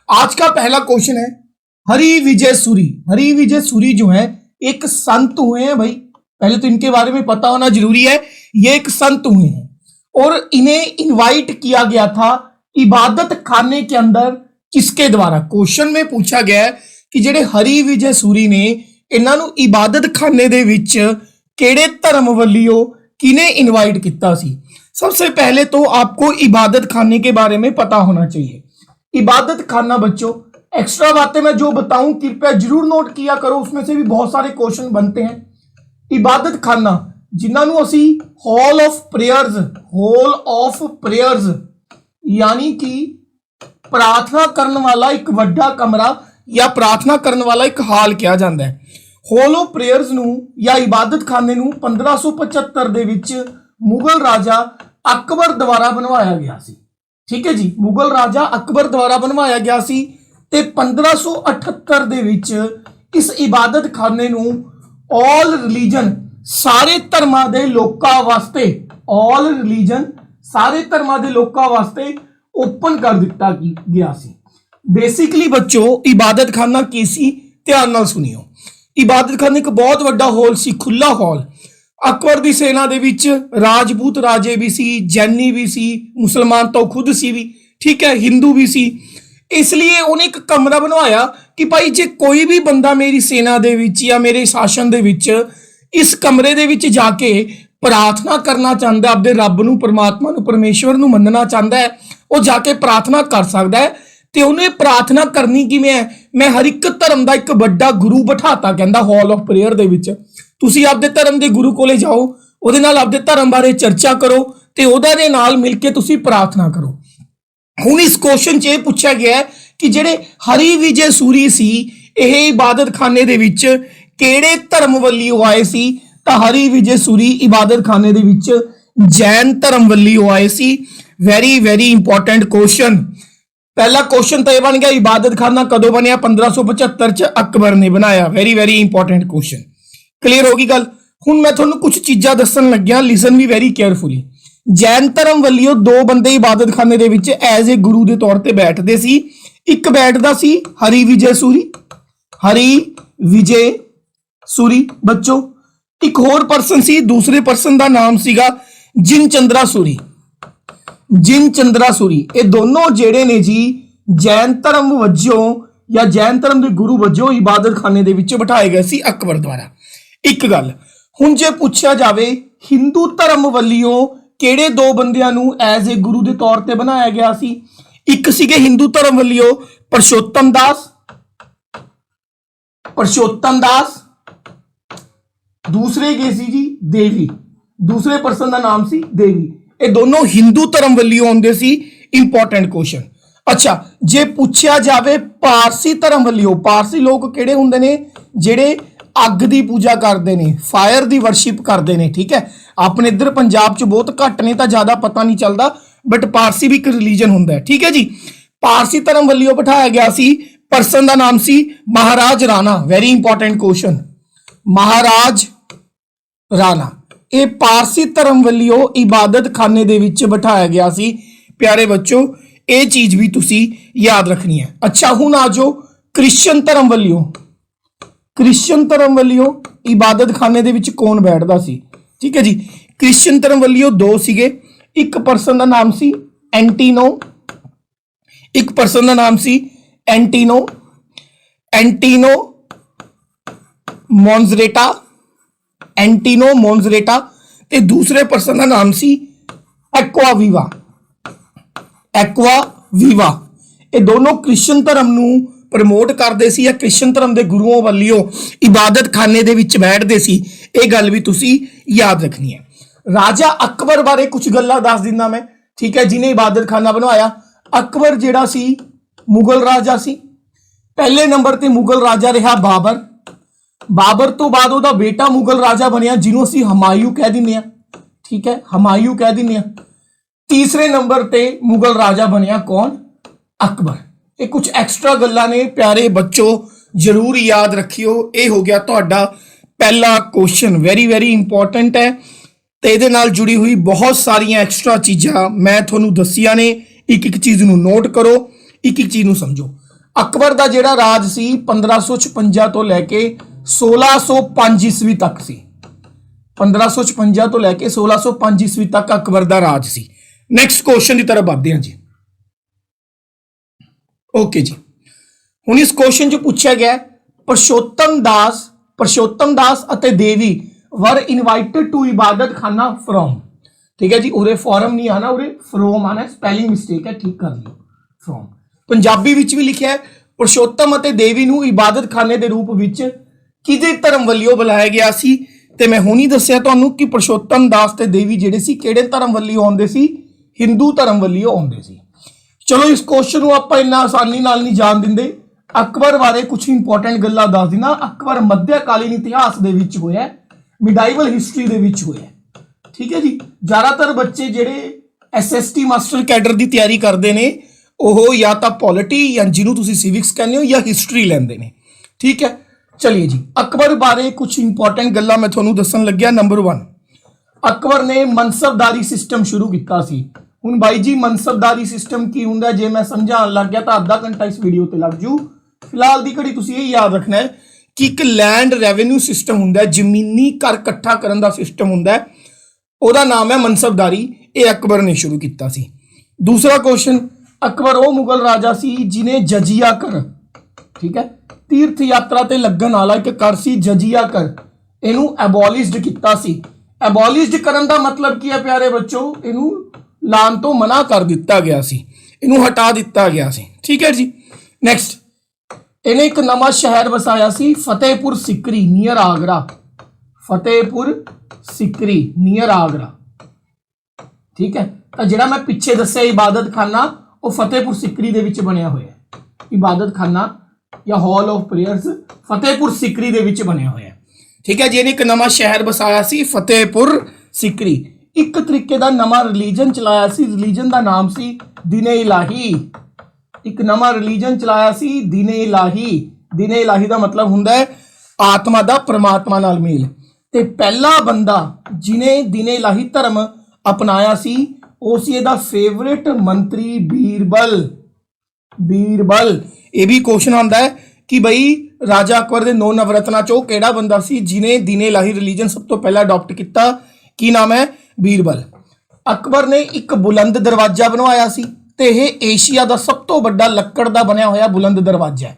आज का पहला क्वेश्चन है हरि विजय सूरी। हरि विजय सूरी जो है एक संत हुए हैं भाई, पहले तो इनके बारे में पता होना जरूरी है। ये एक संत हुए हैं और इन्हें इनवाइट किया गया था इबादत खाने के अंदर किसके द्वारा। क्वेश्चन में पूछा गया है कि ਜਿਹੜੇ हरि विजय सूरी ने ਇਹਨਾਂ ਨੂੰ इबादत खाने ਦੇ ਵਿੱਚ ਕਿਹੜੇ ਧਰਮ ਵੱਲੋਂ किने इनवाइट किया सी। सबसे पहले तो आपको इबादत खाने के बारे में पता होना चाहिए। इबादत खाना बच्चों एक्स्ट्रा बातें मैं जो बताऊं कृपया जरूर नोट किया करो, उसमें से भी बहुत सारे क्वेश्चन बनते हैं। इबादत खाना जिन्होंने असी हॉल ऑफ प्रेयर्स यानी कि प्रार्थना करने वाला एक वड्डा कमरा या प्रार्थना करने वाला एक हाल कहा जाता है। हॉल ऑफ प्रेयर्स नूं या इबादत खाने नूं 1575 ਦੇ ਵਿੱਚ मुगल राजा अकबर द्वारा बनवाया गया सी। ठीक है जी, मुगल राजा अकबर द्वारा बनवाया गया सी ते 1578 ਦੇ ਵਿੱਚ इस इबादत खाने नूं ऑल रिलीजन सारे धर्मां दे लोकां वास्ते ऑल रिलीजन सारे धर्मां दे लोकां वास्ते ओपन कर दिता गया सी। बेसिकली बच्चों इबादत खाना की सी, ध्यान नाल सुनियो। इबादत खाना एक बहुत वड्डा हॉल सी, खुला हॉल। अकबर की सेना दे विच राजपूत राजे भी सी, जैनी भी सी, मुसलमान तो खुद सी भी, ठीक है, हिंदू भी सी। इसलिए उन्हें एक कमरा बनवाया कि भाई जे कोई भी बंदा मेरी सेना दे विच या मेरे शासन दे विच इस कमरे दे विच जाके प्रार्थना करना चाहता है, अपने रब नूं परमात्मा नूं परमेश्वर नूं मनना चाहता है, वो जाके प्रार्थना कर सकता है। तो उन्हें प्रार्थना करनी किवें है, मैं हर एक धर्म का एक बड़ा गुरु बिठाता कहता हॉल ऑफ प्रेयर दे विच। तुसीं आपदे धर्म के गुरु कोले जाओ, उहदे नाल आपदे धर्म बारे चर्चा करो ते उहदे दे नाल मिल के तुसीं प्रार्थना करो। हुण इस क्वेश्चन च यह पूछा गया है कि जिहड़े हरि विजय सूरी सी यह इबादत खाने दे विच किहड़े धर्म वल्लों आए सी। तां हरि विजय सूरी इबादत खाने दे विच जैन धर्म वल्लों आए सी। Very very important question. पहला क्वेश्चन तो यह बन गया इबादत खाना कदों बनया, 1575 च अकबर ने बनाया। Very very important question. Clear होगी गल। हुण मैं तुहानूं कुछ चीज़ां दस्सण लग्या, लिसन भी वेरी केयरफुली। जैन धर्म वल्लों दो बंदे इबादत खाने दे विच एज ए गुरु के तौर पर बैठते सी। एक बैठदा सी हरि विजय सूरी, हरि विजय सूरी बच्चों। एक होर परसन सी, दूसरे परसन का नाम सीगा जिन चंद्रा सूरी। जिन चंद्रा सूरी ये दोनों जेड़े ने जी जैन धर्म वजों या जैन धर्म के गुरु वजों इबादत खाने दे विच बिठाए गए सी अकबर द्वारा। एक गल हुण जे पूछा जाए हिंदू धर्म वल्लों किहड़े दो बंदियां नूं एज ए गुरु के तौर पर बनाया गया सी। एक सीगे हिंदू धर्म वल्लों परशोत्तम दास, दूसरे गए सी जी देवी, दूसरे परसन का नाम सी देवी। ये दोनों हिंदू धर्म वल्लों आउंदे सी। Important question. अच्छा जे पूछा जाए पारसी धर्म वल्लों, पारसी लोग किहड़े हुंदे ने जिहड़े अग की पूजा करते हैं, फायर की वर्शिप करते हैं। ठीक है, अपने इधर पंजाब च बहुत घट ने, तो ज़्यादा पता नहीं चलता, बट पारसी भी एक रिलीजन हुंदा है। ठीक है जी, पारसी धर्म वल्लों बिठाया गया सी। परसन का नाम सी Maharaj Rana. Very important question. Maharaj Rana ये पारसी धर्म वल्लों इबादत खाने दे विच बिठाया गया सी। प्यारे बच्चों ये चीज़ भी तुसी याद रखनी है। अच्छा हुण आ जाओ क्रिश्चियन धर्म वल्लों। क्रिश्चियन धर्म वल्लों इबादत खाने दे विच कौन बैठदा सी। ठीक है जी, क्रिश्चियन धर्म वल्लों दो सीगे। एक परसन का नाम सी एंटीनो, एक परसन का नाम सी एंटीनो मोन्जरेटा ते दूसरे परसन का नाम सी एक्वावीवा। ये दोनों क्रिश्चियन धर्म नूं प्रमोट करते सी या क्रिश्चियन धर्म के गुरुओं वल्लों इबादत खाने दे विच बैठते सी। ये गल भी तुसी याद रखनी है। राजा अकबर बारे कुछ गल्लां दस दिना मैं, ठीक है, जिन्हें इबादत खाना बनवाया। अकबर जिहड़ा सी मुगल राजा सी। पहले नंबर ते मुगल राजा रहा बाबर। बाबर तो बाद उहदा बेटा मुगल राजा बनिया जिन्हों असीं हमायूं कह दिंदे आ। ठीक है, हमायूं कह दिंदे आ। तीसरे नंबर ते मुगल राजा बनिया कौन? अकबर। ये कुछ एक्स्ट्रा गल्लां ने प्यारे बच्चों जरूर याद रखियो। ये हो गया तुहाडा पहला क्वेश्चन, वेरी वेरी इंपॉर्टेंट है। तो ये जुड़ी हुई बहुत सारिया एक्स्ट्रा चीज़ां मैं तुहानूं दसिया ने। एक एक चीज़ नूं नोट करो, एक एक चीज़ नूं समझो। अकबर का जिहड़ा राज सी 1556 तो लैके 1605 ईस्वी तक सी। 1556 तो लैके 1605 ईस्वी तक अकबर का राज सी। नैक्सट क्वेश्चन की तरफ बढ़ते हैं जी। ओके जी, हुण इस क्वेश्चन च पूछा गया परशोत्तम दास अते देवी वर invited to Ibadat Khana from. ठीक है जी, उरे फॉरम नहीं आना, उरे फ्रॉम आना, स्पैलिंग मिस्टेक है, ठीक कर लियो। फ्रॉम पंजाबी विच भी लिखा है परशोत्तम अते देवी नूं इबादत खाने के रूप विच किहदे धर्म वल्लियों बुलाया गया सी। ते मैं हुणी दस्सिया तुहानूं कि परशोत्तम दास ते देवी जिहड़े सी किहड़े धर्म वल्लियों आउंदे सी, हिंदू धर्म वल्लियों आउंदे सी। चलो इस क्वेश्चन को आप इन्ना आसानी नाल नहीं जान दिंदे। अकबर बारे कुछ इंपॉर्टेंट गल्लां दस दिना। अकबर मध्यकालीन इतिहास दे विच होया, मिडाइवल हिस्टरी दे विच होया। ठीक है जी, ज्यादातर बच्चे जिहड़े SST मास्टर कैडर की तैयारी करते हैं वो या तो पॉलिटी या जिन्हों तुसीं सिविक्स कहते हो या हिस्टरी लैंदे ने। ठीक है, चलिए जी, अकबर बारे कुछ इंपॉर्टेंट गल्लां मैं तुहानूं दस्सण लग्गिया। नंबर 1, अकबर ने मनसबदारी सिस्टम शुरू किया सी। हुण बाई जी मनसबदारी सिस्टम की हुंदा जे मैं समझाण लग गया तो आधा घंटा इस वीडियो ते लग जू। फिलहाल दी घड़ी तुसीं ये याद रखना है कि एक लैंड रेवेन्यू सिस्टम हुंदा, जमीनी कर इकट्ठा करन दा सिस्टम हुंदा, ओहदा नाम है मनसबदारी। ये अकबर ने शुरू किया सी। दूसरा क्वेश्चन, अकबर वो मुगल राजा सी जिन्हें जजिया कर, ठीक है, तीर्थ यात्रा ते लगन वाला एक कर सी जजिया कर, इनू एबोलिश्ड किया सी। एबोलिश्ड करन दा मतलब की है प्यारे बच्चों, इनू लान तो मना कर दिता गया सी, इनू हटा दिता गया सी। ठीक है जी, नैक्सट, इन्हें एक नवा शहर बसाया सी फतेहपुर सिकरी नियर आगरा। फतेहपुर सिकरी नियर आगरा। ठीक है, तो जिहड़ा मैं पिछे दस्सिया इबादत खाना वो फतेहपुर सिकरी दे विच बनिया होया है। इबादत खाना या hall of prayers Fatehpur Sikri दे विच बनिया होया है। ठीक है जी, इन्हें एक नवा शहर बसाया सी फतेहपुर सिकरी। एक तरीके का नवा रिलीजन चलाया सी, रिलीजन का नाम सी दीने इलाही। एक नवा रिलीजन चलाया सी दीने इलाही। दीने इलाही का मतलब हुंदा है आत्मा का परमात्मा नाल मेल। ते पहला बंदा जिन्हें दीने इलाही धर्म अपनाया सी वो सी इहदा फेवरेट मंत्री बीरबल। बीरबल, ये भी क्वेश्चन आता है कि बई राजा अकबर के 9 नवरत्ना चो केड़ा बंदा सी जिन्हें दीने इलाही रिलीजन सब तो पहला अडॉप्ट किया। की नाम है? बीरबल। अकबर ने एक बुलंद दरवाजा बनवाया सी ते यह एशिया का सब तो बड़ा लक्कड़ का बनया होया बुलंद दरवाजा है।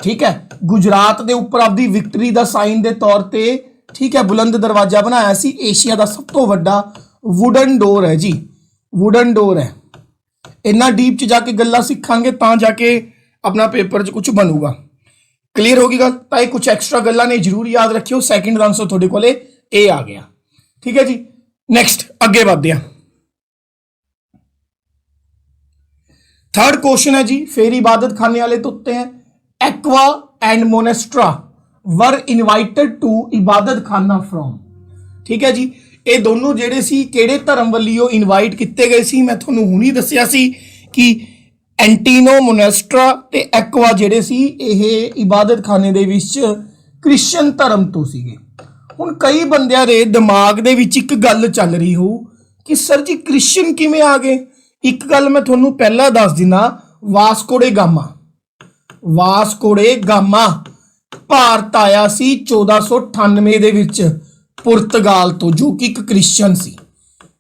ठीक है, गुजरात के उपर आपकी विक्टरी का साइन के तौर पर, ठीक है, बुलंद दरवाजा बनाया सी। एशिया का सब तो बड़ा वुडन डोर है जी, वुडन डोर है। इन्ना डीप च जाके गल्लां सीखांगे तां जाके अपना पेपर च कुछ बनूगा। क्लीयर होगी गल? तां कुछ एक्स्ट्रा गल्लां ने जरूर याद रखियो। सैकेंड का आंसर थोड़े कोले ए आ गया। ठीक है जी, नैक्सट अगे बढ़ते हैं। थर्ड क्वेश्चन है जी, फिर इबादत खाने वाले तो उत्ते हैं। Acquaviva and Monserrate were invited to Ibadat Khana from. ठीक है जी, ये दोनों जेडे सी केड़े धर्म वल्लियों इनवाइट किए गए सी। मैं थोनू हुणी दस्सिया सी कि एंटीनो मोनेस्ट्रा ते एक्वा जेडे सी ये इबादत खाने दे विच क्रिश्चियन धर्म तो सीगे। हुण कई बंदियां दे दिमाग दे विच एक गल चल रही हो कि सर जी क्रिश्चियन किवें आ गए। एक गल मैं थोनू पहला दस दिना, Vasco day gamma. Vasco day gamma Bharat आया सी 1498 दे विच पुर्तगाल तो, जो कि एक क्रिश्चियन सी,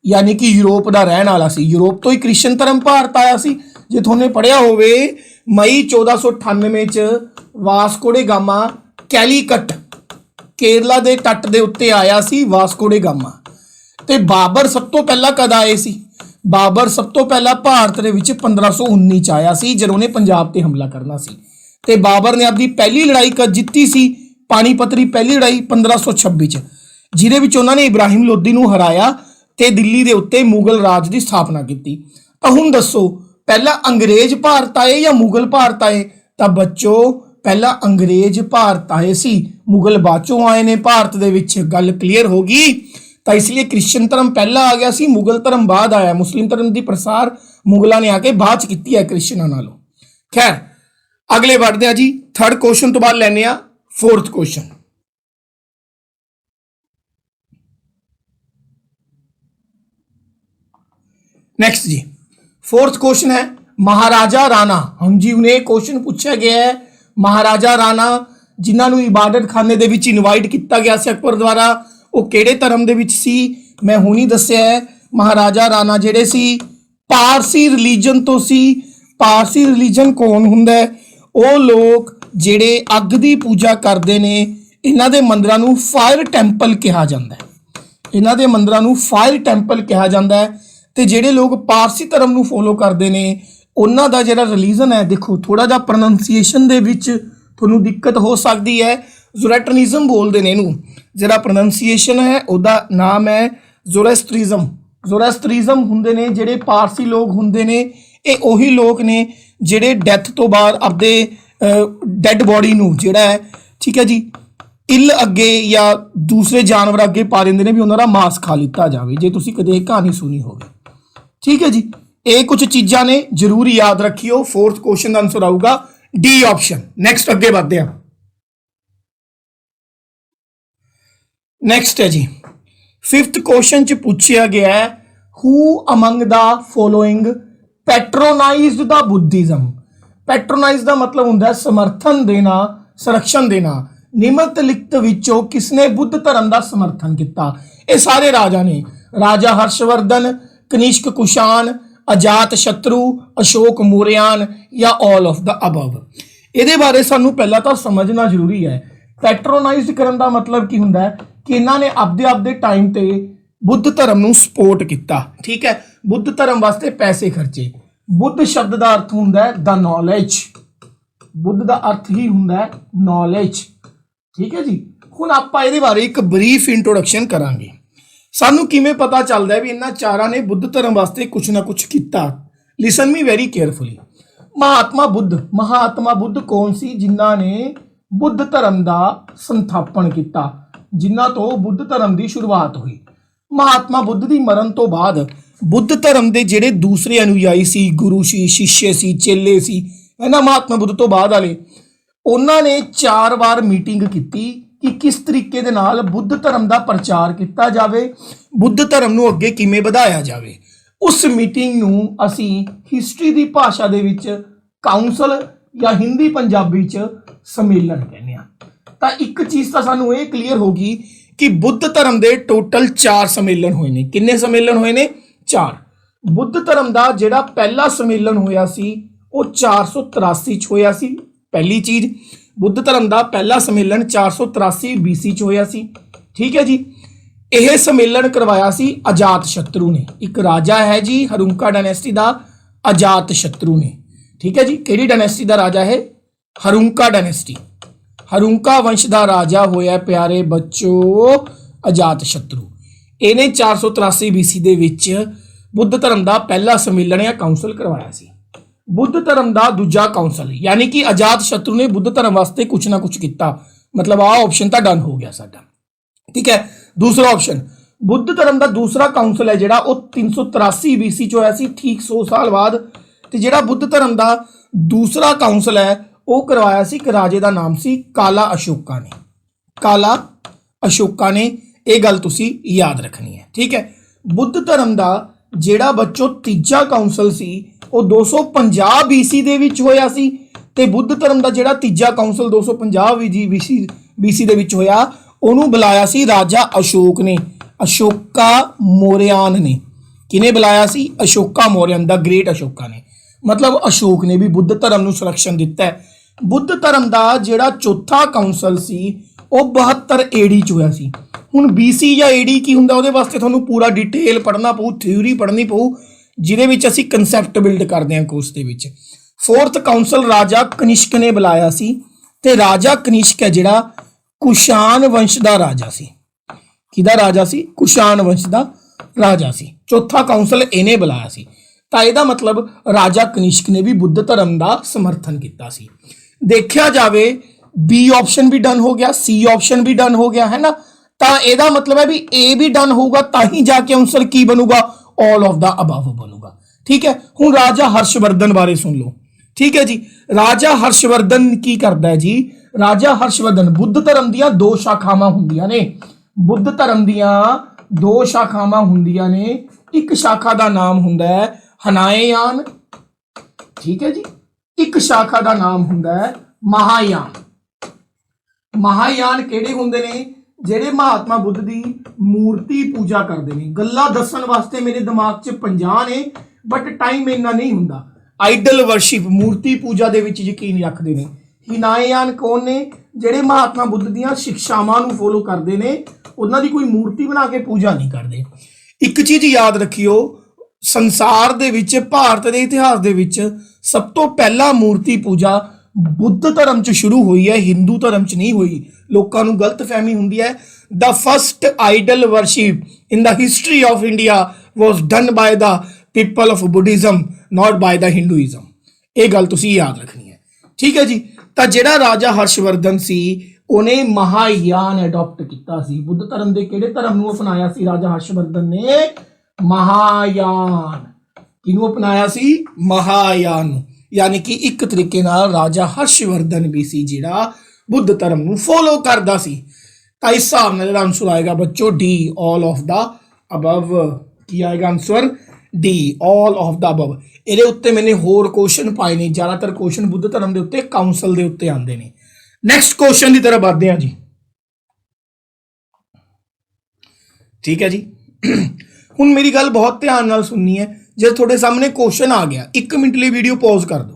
यानी कि यूरोप का रहने वाला सी। यूरोप तो ही क्रिश्चियन धर्म भारत आया सी। जे थोने पढ़िया होवे मई 1498 च Vasco day gamma Calicut Kerala के तट के उत्ते आया सी वास्को डे गामा। ते बाबर सब तो पहला कद आए सी? बाबर सब तो पहला भारत दे विच 1519 च आया सी जदों ने पंजाब ते हमला करना सी। ते बाबर ने अपनी पहली लड़ाई कद जीती सी, पानीपत की पहली लड़ाई 1526 च, जिहदे विच उन्होंने इब्राहिम लोधी नूं हराया ते दिल्ली दे उत्ते मुगल राज की स्थापना की। तो हुण दसो पहला अंग्रेज भारत आए या मुगल भारत आए? तो बच्चों पहला अंग्रेज भारत आए सी, मुगल बाद चों आए ने भारत दे विच। गल क्लीयर होगी? तो इसलिए क्रिश्चियन धर्म पहला आ गया सी, मुगल धर्म बाद आया। मुस्लिम धर्म की प्रसार मुगलों ने आके बाद की है क्रिश्चियनों नालों। खैर अगले बढ़ते हैं जी, थर्ड क्वेश्चन तो बाद लैने आ फोर्थ क्वेश्चन। नेक्स्ट जी, फोर्थ क्वेश्चन है महाराजा राणा, हम जी उन्हें क्वेश्चन पूछा गया है, महाराजा राणा जिन्होंने इबादत खाने दे विच इनवाइट किया गया सी अकबर द्वारा, वो किहड़े धर्म दे विच सी, मैं हुणी दस्सिया है। महाराजा राणा जिहड़े सी पारसी रिलीजन तो सी। पारसी रिलीजन कौन हुंदा है? वो लोग जिहड़े अग दी पूजा करते ने, इन्हां दे मंदिरां नूं फायर टैंपल कहा जाता है, इन्हां दे मंदिरां नूं फायर टैंपल कहा जाता है। ते जिहड़े लोग पारसी धर्म नूं फॉलो करते ने, उन्हां दा जिहड़ा रिलीजन है, देखो थोड़ा जिहा प्रोनंसीएशन दे विच तुहानूं दिक्कत हो सकती है, ज़ोरैस्ट्रिज्म बोलते हैं इहनूं, जिहड़ा प्रोनंसीएशन है उहदा नाम है ज़ोरैस्ट्रिज्म। ज़ोरैस्ट्रिज्म हुंदे ने जिहड़े पारसी लोग हुंदे ने, ਇਹ ਉਹੀ ਲੋਕ ਨੇ ਜਿਹੜੇ ਡੈਥ ਤੋਂ ਬਾਅਦ ਆਪਦੇ ਡੈਡ ਬੋਡੀ ਨੂੰ ਜਿਹੜਾ ਹੈ, ਠੀਕ ਹੈ ਜੀ, ਇੱਲ ਅੱਗੇ ਜਾਂ ਦੂਸਰੇ ਜਾਨਵਰ ਅੱਗੇ ਪਾ ਦਿੰਦੇ ਨੇ ਵੀ ਉਹਨਾਂ ਦਾ ਮਾਸ ਖਾ ਲਿੱਤਾ ਜਾਵੇ, ਜੇ ਤੁਸੀਂ ਕਦੇ ਇਹ ਕਹਾਣੀ ਸੁਣੀ ਹੋਵੇ। ਠੀਕ ਹੈ ਜੀ, ਇਹ ਕੁਝ ਚੀਜ਼ਾਂ ਨੇ, ਜ਼ਰੂਰ ਯਾਦ ਰੱਖਿਓ। ਫੋਰਥ ਕੁਐਸਚਨ ਦਾ ਆਨਸਰ ਆਊਗਾ ਡੀ ਆਪਸ਼ਨ। ਨੈਕਸਟ ਅੱਗੇ ਵਧਦੇ ਹਾਂ। ਨੈਕਸਟ ਹੈ ਜੀ ਫਿਫਥ ਕੁਐਸਚਨ ਚ ਪੁੱਛਿਆ ਗਿਆ ਹੈ, who among the following patronized the Buddhism. Patronize का मतलब होंदा है समर्थन देना, संरक्षण देना। निम्नलिखित विचों किसने बुद्ध धर्म का समर्थन किया? ये सारे राजा ने, राजा हर्षवर्धन, कनिष्क कुषाण, अजात शत्रु, अशोक मौर्यान या ऑल ऑफ द अबव। ये बारे सानू पहला तो समझना जरूरी है। पैट्रोनाइज करने का मतलब की होंदा है कि इन्होंने आपदे टाइम ते बुद्ध धर्म नूं सपोर्ट किया। ठीक है, बुद्ध धर्म वास्ते पैसे खर्चे। बुद्ध शब्द का अर्थ होंदा है द नॉलेज, बुद्ध का अर्थ ही होंदा है नॉलेज। ठीक है जी, हुण आपां इहदे बारे एक ब्रीफ इंट्रोडक्शन करांगे। सानू किवें पता चलदा है भी इन्हां चारां ने बुद्ध धर्म वास्ते कुछ ना कुछ किया। Listen me very carefully. Mahatma Buddha कौन सी जिन्हां ने बुद्ध धर्म का संस्थापन किया, जिन्हां तो बुद्ध धर्म की शुरुआत हुई। महात्मा बुद्ध की मरण तो बाद बुद्ध धर्म के जिहड़े दूसरे अनुयायी सी, गुरु सी, शिष्य सी, चेले सी, है ना, महात्मा बुद्ध तो बाद वाले, उन्होंने 4 बार मीटिंग की कि किस तरीके दे नाल बुद्ध धर्म का प्रचार किया जाए, बुद्ध धर्म नूं अगे किवें वधाया जाए। उस मीटिंग नूं असीं हिस्टरी की भाषा दे विच काउंसल या हिंदी पंजाबी च सम्मेलन कहने आ। तां एक चीज़ तां सानूं ये क्लीयर होगी कि बुद्ध धर्म के टोटल 4 सम्मेलन हुए ने। किन्ने सम्मेलन हुए ने? 4। बुद्ध धर्म का जिहड़ा पहला सम्मेलन होया सी वो 483 च होया सी। पहली चीज़, बुद्ध धर्म का पहला सम्मेलन 483 BC च होया सी। ठीक है जी, यह सम्मेलन करवाया सी अजात शत्रु ने। एक राजा है जी हरुंका डायनेस्टी का, अजात शत्रु ने। ठीक है जी, किहड़ी डायनेस्टी का राजा है? हरुंका डायनेस्टी। हरुंका वंश का राजा होया प्यारे बच्चों अजात शत्रु। इन्हें 483 BC दे विच बुद्ध धर्म का पहला सम्मेलन या काउंसल करवाया सी। बुद्ध धर्म का दूजा काउंसल, यानी कि अजात शत्रु ने बुद्ध धर्म वास्ते कुछ ना कुछ किया। मतलब आ ऑप्शन तो डन हो गया साडा। ठीक है, दूसरा ऑप्शन, बुद्ध धर्म का दूसरा काउंसल है जिहड़ा वो 383 BC च होया सी, ठीक 100 साल बाद। ते जिहड़ा बुद्ध धर्म का दूसरा काउंसल है वो करवाया सी, एक राजे का नाम सी काला अशोका ने। काला अशोका ने, ये गल तुसी याद रखनी है। ठीक है, बुद्ध धर्म का जिहड़ा बच्चों तीजा काउंसल सी वो 250 BC दे विच होया सी, ते बुद्ध धर्म का जिहड़ा तीजा काउंसल 250 BC दे विच होया, उहनूं बुलाया सी राजा अशोक ने, अशोका मौर्यान ने। किने बुलाया सी? अशोका मौर्यन, द ग्रेट अशोका ने। मतलब अशोक ने भी बुद्ध धर्म नूं संरक्षण दिता है। बुद्ध धर्म का जिहड़ा चौथा काउंसल सी वो 72 AD च होया सी। हुण BC या AD की हुंदा, उहदे वास्ते तुहानूं पूरा डिटेल पढ़ना पऊ, थ्योरी पढ़नी पऊ, जिहदे विच असीं कंसैप्ट बिल्ड करदे हां कोर्स दे विच। फोर्थ काउंसल राजा कनिष्क ने बुलाया सी, ते राजा कनिष्क है जिहड़ा कुषाण वंश का राजा सी। किहदा राजा सी? कुषाण वंश का राजा सी। चौथा काउंसल इहने बुलाया सी। तां इहदा मतलब राजा कनिष्क ने भी बुद्ध धर्म का समर्थन किया सी। देखा जाए बी ऑप्शन भी डन हो गया, सी ऑप्शन भी डन हो गया, है ना। तो यदा मतलब है भी ए भी डन होगा ताही जाके आंसर की बनूगा? ऑल ऑफ द अबव बनूगा। ठीक है, हुण राजा हर्षवर्धन बारे सुन लो। ठीक है जी, राजा हर्षवर्धन की करता है जी? राजा हर्षवर्धन, बुद्ध धर्म दियां 2 शाखावां हुंदियां ने। बुद्ध धर्म दियां 2 शाखावां हुंदियां ने। एक शाखा का नाम हुंदा है हनायान, ठीक है जी। एक शाखा का नाम हुंदा है महायान। महायान किहड़े हुंदे ने? ਜਿਹੜੇ महात्मा बुद्ध की मूर्ति पूजा करते हैं। गल्लां दस्सण वास्ते मेरे दिमाग च 50 ने, बट टाइम इन्ना नहीं हुंदा। आइडल वर्शिप, मूर्ति पूजा दे विच यकीन रखते हैं। हीनायान कौन ने? ਜਿਹੜੇ महात्मा बुद्ध ਦੀਆਂ ਸਿੱਖਿਆਵਾਂ ਨੂੰ ਫੋਲੋ ਕਰਦੇ ਨੇ, ਉਹਨਾਂ ਦੀ ਕੋਈ ਮੂਰਤੀ ਬਣਾ ਕੇ ਪੂਜਾ ਨਹੀਂ ਕਰਦੇ। ਇੱਕ ਚੀਜ਼ ਯਾਦ ਰੱਖਿਓ, ਸੰਸਾਰ ਦੇ ਵਿੱਚ, ਭਾਰਤ ਦੇ ਇਤਿਹਾਸ ਦੇ ਵਿੱਚ ਸਭ ਤੋਂ ਪਹਿਲਾਂ ਮੂਰਤੀ ਪੂਜਾ बुद्ध धर्म च शुरू हुई है, हिंदू धर्म च नहीं हुई। लोगों को गलत फहमी होंगी है। The first idol worship in the history of India was done by the people of Buddhism, not by the Hinduism. ये गल तुसी याद रखनी है, ठीक है जी। तो जिहड़ा राजा हर्षवर्धन सी, उन्हें महायान अडॉप्ट किया सी। बुद्ध धर्म के किहड़े धर्म नूं अपनाया सी राजा हर्षवर्धन ने? महायान। किहनूं अपनाया सी? महायान। यानी कि एक तरीके नाल राजा हर्षवर्धन भी सी जिहड़ा बुद्ध धर्म नूं फॉलो करदा सी। तां इस हिसाब नाल जिहड़ा आंसर आएगा बच्चों D, all of the above. की आएगा answer? D, all of the above. इहदे उत्ते मैंने होर क्वेश्चन पाए ने, ज़्यादातर क्वेश्चन बुद्ध धर्म के उत्ते, काउंसल के उत्ते आते हैं। नैक्सट क्वेश्चन की तरफ बढ़ते हैं जी, ठीक है जी। हुण मेरी गल बहुत ध्यान नाल सुननी है। जो थोड़े सामने क्वेश्चन आ गया, 1 मिनट लिए वीडियो पॉज कर दो,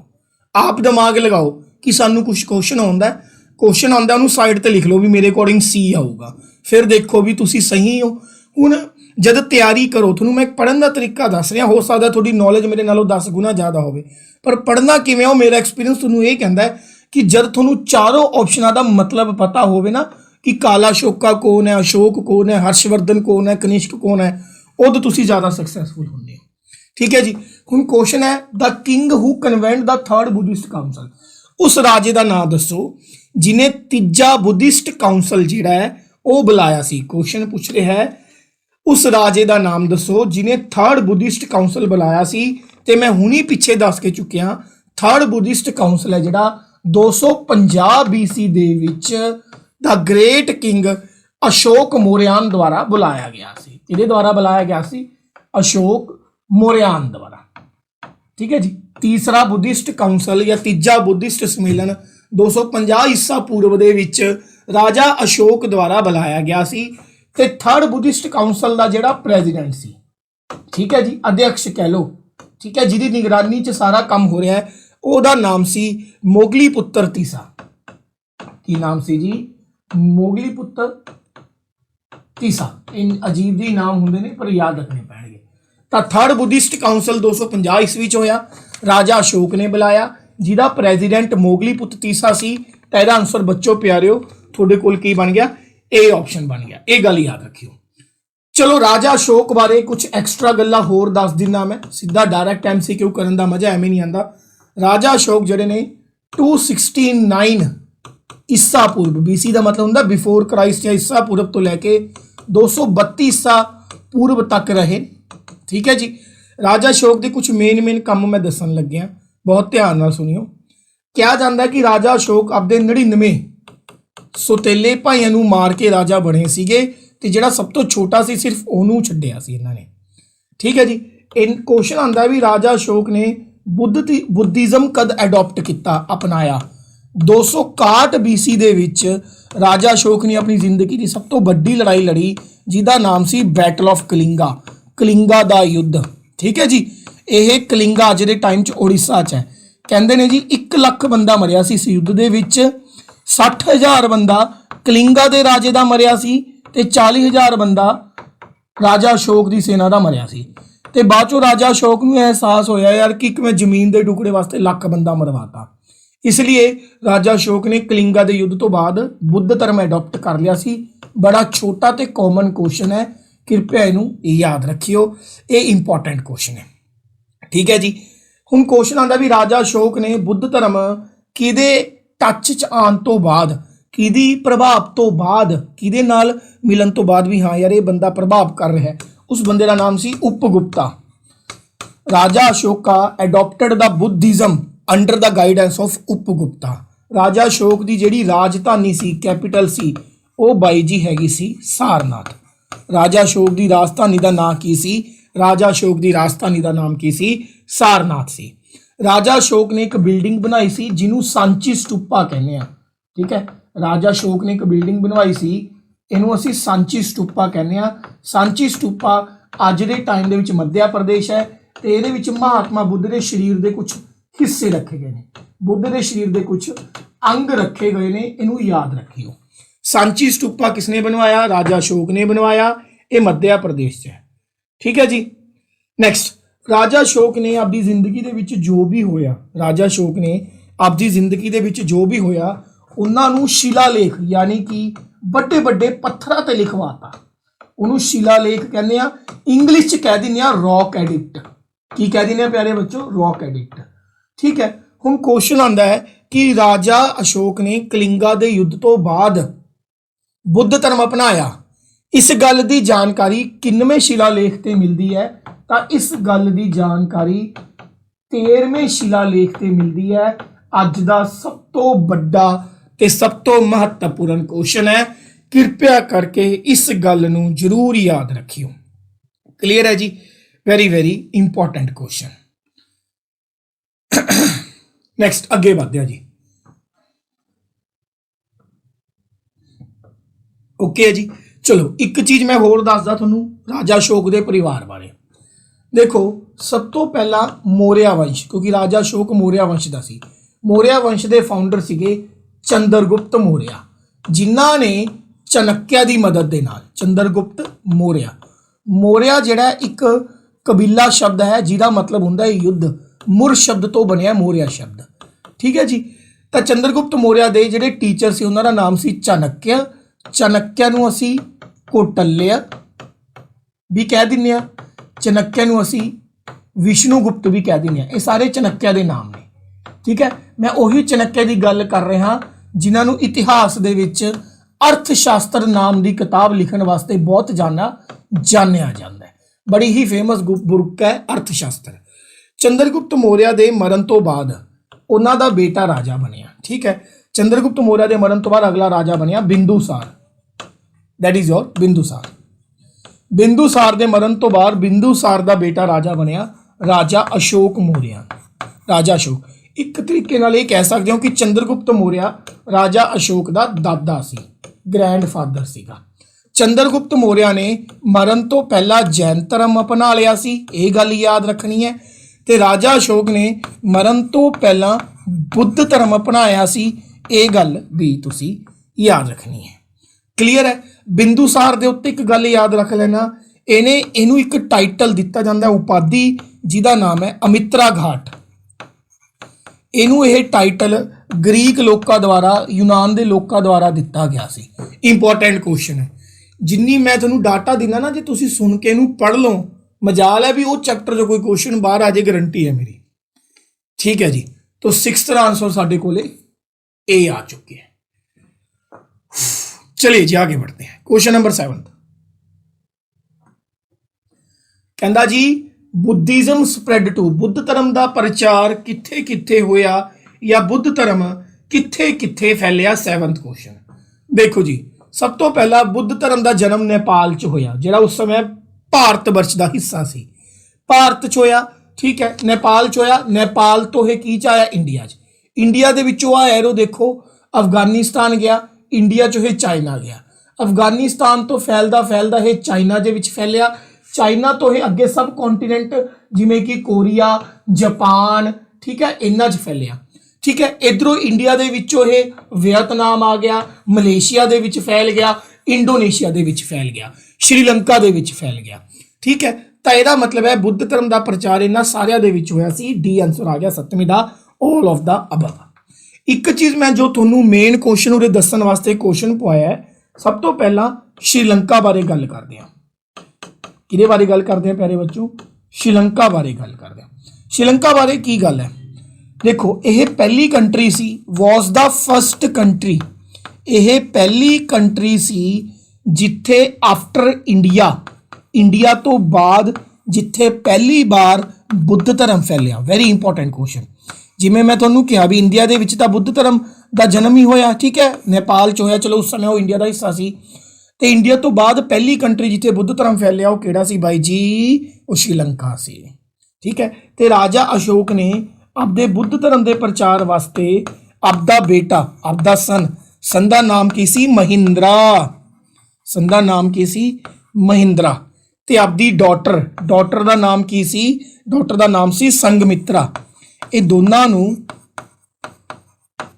आप दिमाग लगाओ कि सानू कुछ क्वेश्चन आता है, क्वेश्चन आता उन्होंने साइड पर लिख लो भी मेरे अकॉर्डिंग सी आऊगा, फिर देखो भी तुसी सही हो। हुण जब तैयारी करो, थोनू मैं पढ़न का तरीका दस रहा, हो सकता थोड़ी नॉलेज मेरे नालों 10 गुना ज़्यादा हो, पर पढ़ना किवें हो, मेरा एक्सपीरियंस थोनू ये कहता है कि जब थोनू चारों ऑप्शनों का मतलब पता होवे ना कि काला शोका कौन है, अशोक कौन है, हर्षवर्धन कौन है, कनिष्क कौन है, उदों तुसी ज़्यादा सक्सैसफुल होंगे हो, ठीक है जी। हुण क्वेश्चन है the king who convened the third Buddhist council. उस राजे का नाम दसो जिन्हें तीजा बुद्धिस्ट काउंसल जिहड़ा है वो बुलाया सी। क्वेश्चन पूछ रहा है उस राजे का नाम दसो जिन्हें थर्ड बुद्धिस्ट काउंसल बुलाया सी। ते मैं हुणी पिछे दस के चुकिया, थर्ड बुद्धिस्ट काउंसल है जिहड़ा 250 BC दे विच the great king Ashoka Mauryan द्वारा बुलाया गया सी। किहदे द्वारा बुलाया गया सी? अशोक मौर्यान द्वारा, ठीक है जी। तीसरा बुद्धिस्ट काउंसल या तीजा बुद्धिस्ट सम्मेलन 250 ईसा पूर्व दे विच राजा अशोक द्वारा बुलाया गया सी। ते थर्ड बुद्धिस्ट काउंसल का जिहड़ा प्रेजिडेंट सी, ठीक है जी, अध्यक्ष कह लो, ठीक है, जिहदी निगरानी च सारा काम हो रहा है, ओहदा नाम सी मोगली पुत्र तीसा। की नाम सी जी? मोगली पुत्र तीसा। इन अजीब जी नाम होंगे ने पर याद रखने पैणगे। तो थर्ड बुद्धिस्ट काउंसल 250 ईस्वी च होया, राजा अशोक ने बुलाया, जिहदा प्रेजिडेंट मोगली पुत्र तीसा सी। तो इसका आंसर बच्चों प्यारिओ थोड़े कोल की बन गया? ए ऑप्शन बन गया। ये गल याद रखियो। चलो राजा अशोक बारे कुछ एक्सट्रा गल्लां होर दस दिना, मैं सीधा डायरैक्ट MCQ करन दा मजा एवें नहीं आंदा। राजा अशोक जिहड़े ने 269 ईसा पूर्व, BC का मतलब हुंदा बिफोर क्राइस्ट या ईसा पूर्व तो लैके 232 ईसा पूर्व तक रहे, ठीक है जी। राजा अशोक के कुछ मेन काम मैं दसन लग्या, बहुत ध्यान नाल सुनियो। कहा जाता है कि राजा अशोक आपदे 99 सौतेले भाइयों नूं मार के राजा बने सीगे, ते जिहड़ा सब तो छोटा सी सिर्फ ओनू छड्डिया सी इन्हां ने, ठीक है जी। इन क्वेश्चन आंदा है भी राजा अशोक ने बुद्धिज्म कद एडॉप्ट किया, अपनाया? 261 BC दे विच राजा अशोक ने अपनी जिंदगी की सब तो बड़ी लड़ाई लड़ी, जिहदा नाम सी बैटल ऑफ कलिंगा, कलिंगा दा युद्ध, ठीक है जी। यह कलिंगा अज दे टाइम च उड़ीसा च है। कहते ने जी 1 लाख बंदा मरिया सी इस युद्ध दे विच, 60,000 बंदा कलिंगा दे राजे दा मरिया सी ते 40,000 बंदा राजा अशोक की सेना का मरिया सी। ते बाद चों राजा अशोक नूं एहसास होया यार कि मैं जमीन के टुकड़े वास्ते लाख बंदा मरवाता, इसलिए राजा अशोक ने कलिंगा के युद्ध तो बाद बुद्ध धर्म एडॉप्ट कर लिया सी। बड़ा छोटा तो कॉमन क्वेश्चन है, कृपया इनू याद रखियो, ये इंपॉर्टेंट क्वेश्चन है, ठीक है जी। हुण क्वेश्चन आता भी राजा अशोक ने बुद्ध धर्म किहदे टच च आने तो बाद, किहदी प्रभाव तो बाद, किहदे नाल मिलन तो बाद भी हाँ यार ये बंदा प्रभाव कर रहा है, उस बंदे का नाम सी Upagupta. Raja Ashoka adopted the Buddhism under the guidance of Upagupta. Raja Ashoka की जिहड़ी राजधानी सी, कैपिटल सी, वो बाई जी हैगी सी सारनाथ। राजा अशोक की राजधानी का नाम की सी? राजा अशोक की राजधानी का नाम की सी? सारनाथ सी। राजा अशोक ने एक बिल्डिंग बनाई सी जिन्हों सांची स्टूपा कहने आ। ठीक है, राजा अशोक ने एक बिल्डिंग बनवाई सी, इनू असी सांची स्टूपा कहने आ। सांची स्टूपा अज के टाइम दे विच मध्य प्रदेश है ते इहदे विच महात्मा बुद्ध के शरीर के कुछ हिस्से रखे गए हैं, बुद्ध के शरीर के कुछ अंग रखे गए हैं, इनू याद रखियो। सांची स्टूपा किसने बनवाया? राजा अशोक ने बनवाया, ये मध्य प्रदेश च है। ठीक है जी। नैक्सट, राजा अशोक ने अपनी जिंदगी दे विच जो भी होया, राजा अशोक ने अपनी जिंदगी दे विच जो भी होया उन्होंने शिलालेख यानी कि बड़े बड़े पत्थरों पर लिखवाता, उन्होंने शिलालेख कहने आ। इंग्लिश च कह दिने रॉक एडिक्ट। की कह दिने प्यारे बच्चों? Rock edict. ठीक है, हुण क्वेश्चन आता है कि राजा अशोक ने कलिंगा दे युद्ध तो बाद बुद्ध धर्म अपनाया, इस गल की जानकारी किनवें शिलालेख ते मिलती है? तो इस गल की जानकारी 13वें शिलालेख ते मिलती है। अज का सब तो बड़ा ते सब तो महत्वपूर्ण क्वेश्चन है, कृपया करके इस गल नूं जरूर याद रखियो। क्लीयर है जी? Very very important question. Next अगे बढ़ते हैं जी। ओके जी, चलो एक चीज मैं होर दसदा तुहानूं राजा अशोक के परिवार बारे। देखो, सब तो पहला मौर्य वंश, क्योंकि राजा अशोक मौर्य वंश का सी। मौर्य वंश के फाउंडर सीगे चंद्रगुप्त मौर्य, जिन्हां ने चाणक्य की मदद के नाल, चंद्रगुप्त मौर्य, मौर्य जिहड़ा एक कबीला शब्द है जिहदा मतलब हुंदा है युद्ध, मुर शब्द तो बनया मौर्य शब्द। ठीक है जी। तो चंद्रगुप्त मौर्य के जिहड़े टीचर से उन्होंने नाम सी चाणक्य। चाणक्य नूं असी कौटल्य भी कह दिंदे आ, चाणक्य नूं असी विष्णुगुप्त भी कह दिंदे आ। ये सारे चाणक्य के नाम ने। ठीक है, मैं उही चाणक्य की गल कर रहा जिन्होंने इतिहास दे विच अर्थशास्त्र नाम की किताब लिखण वास्ते बहुत जानिया जाता है। बड़ी ही फेमस बुक है अर्थशास्त्र। चंद्रगुप्त मौर्य के मरण तो बाद उन्हां दा बेटा राजा बनिया। ठीक है, चंद्रगुप्त मौर्य के मरण तो बाद अगला राजा बनिया Bindusara, that is your Bindusara. Bindusara के मरण तो बाद बिंदुसार का बेटा राजा बनिया राजा अशोक मौर्य। राजा अशोक एक तरीके नाल ये कह सकते हो कि चंद्रगुप्त मौर्य राजा अशोक का दादा सी, ग्रैंड फादर सीगा। चंद्रगुप्त मौर्य ने मरण तो पहला जैन धर्म अपना लिया सी, ये गल याद रखनी है। ते राजा अशोक ने मरण तो पहला बुद्ध धर्म अपनाया सी, ये गल भी तुसी याद रखनी है। क्लीयर है? बिंदुसार के उत्ते एक गल याद रख लेना, इन्हें एक टाइटल दिता जाता है, उपाधि, जिहदा नाम है अमित्रा घाट। इनू यह टाइटल ग्रीक लोगों द्वारा, यूनान के लोगों द्वारा दिता गया सी। इंपॉर्टेंट क्वेश्चन है, जिन्नी मैं तुहानूं डाटा दिना ना, जे तुसीं सुन के इनू पढ़ लो, मजाल है भी वो चैप्टर जो कोई क्वेश्चन बाहर आ जाए, गारंटी है मेरी। ठीक है जी। तो 6th आंसर साडे कोले ए आ चुके हैं। चलिए जी आगे बढ़ते हैं। क्वेश्चन नंबर 7 कहता जी, बुद्धिज्म स्प्रेड टू, बुद्ध धर्म का प्रचार किथे किथे होया या बुद्ध धर्म किथे किथे फैलिया। 7th क्वेश्चन देखो जी, सब तो पहला बुद्ध धर्म का जन्म नेपाल च होया, जिहड़ा उस समय भारत वर्ष का हिस्सा सी। भारत च होया, ठीक है, नेपाल च होया, नेपाल तो यह की च आया इंडिया च, इंडिया दे विचों आया एरो देखो अफगानिस्तान गया, इंडिया चो यह चाइना गया, अफगानिस्तान तो फैलदा फैलदा यह चाइना दे विच फैलिया, चाइना तो यह अगे सब कॉन्टीनेंट जिमें कि कोरिया, जापान, ठीक है, इन्हां च फैलिया। ठीक है, इधरों इंडिया दे विचों यह वियतनाम आ गया, मलेशिया दे विच फैल गया, इंडोनेशिया दे विच फैल गया, श्रीलंका दे विच फैल गया। ठीक है, तो यह मतलब है बुद्ध धर्म का प्रचार इन्हां सारियां दे विच होया सी। डी आंसर आ गया 7वीं दा, ऑल ऑफ द अबव। एक चीज़ मैं जो तुहानूं मेन क्वेश्चन उरे दस्सण वास्ते क्वेश्चन पवाया है, सब तो पहला श्रीलंका बारे गल करते हैं। किहदे बारे गल करते हैं प्यारे बच्चों? श्रीलंका बारे गल करते हैं। श्रीलंका बारे की गल है? देखो, यह पहली कंट्री सी, वॉज द फर्स्ट कंट्री, यह पहली कंट्री सी जिथे आफ्टर इंडिया, इंडिया तो बाद जिथे पहली बार बुद्ध धर्म फैलिया। Very important question. जिमें मैं तुहानूं कहा भी इंडिया दे विच तां बुद्ध धर्म का जन्म ही होया, ठीक है, नेपाल च होया, चलो उस समय वो इंडिया का हिस्सा सी। ते इंडिया तो बाद पहली कंट्री जिथे बुद्ध धर्म फैलिया वो किहड़ा सी बाई जी? वो श्रीलंका सी। ठीक है, ते राजा अशोक ने ਆਪਦੇ ਬੁੱਧ ਧਰਮ ਦੇ ਪ੍ਰਚਾਰ ਵਾਸਤੇ ਆਪਦਾ ਬੇਟਾ, ਆਪਦਾ सन ਦਾ ਨਾਮ ਕੀ ਸੀ? ਮਹਿੰਦਰਾ। सन ਦਾ ਨਾਮ ਕੀ ਸੀ? ਮਹਿੰਦਰਾ। ਤੇ ਆਪਦੀ ਡਾਟਰ ਦਾ ਨਾਮ ਕੀ ਸੀ? ਡਾਟਰ ਦਾ ਨਾਮ ਸੀ ਸੰਗਮਿਤਰਾ। ਇਹ ਦੋਨਾਂ ਨੂੰ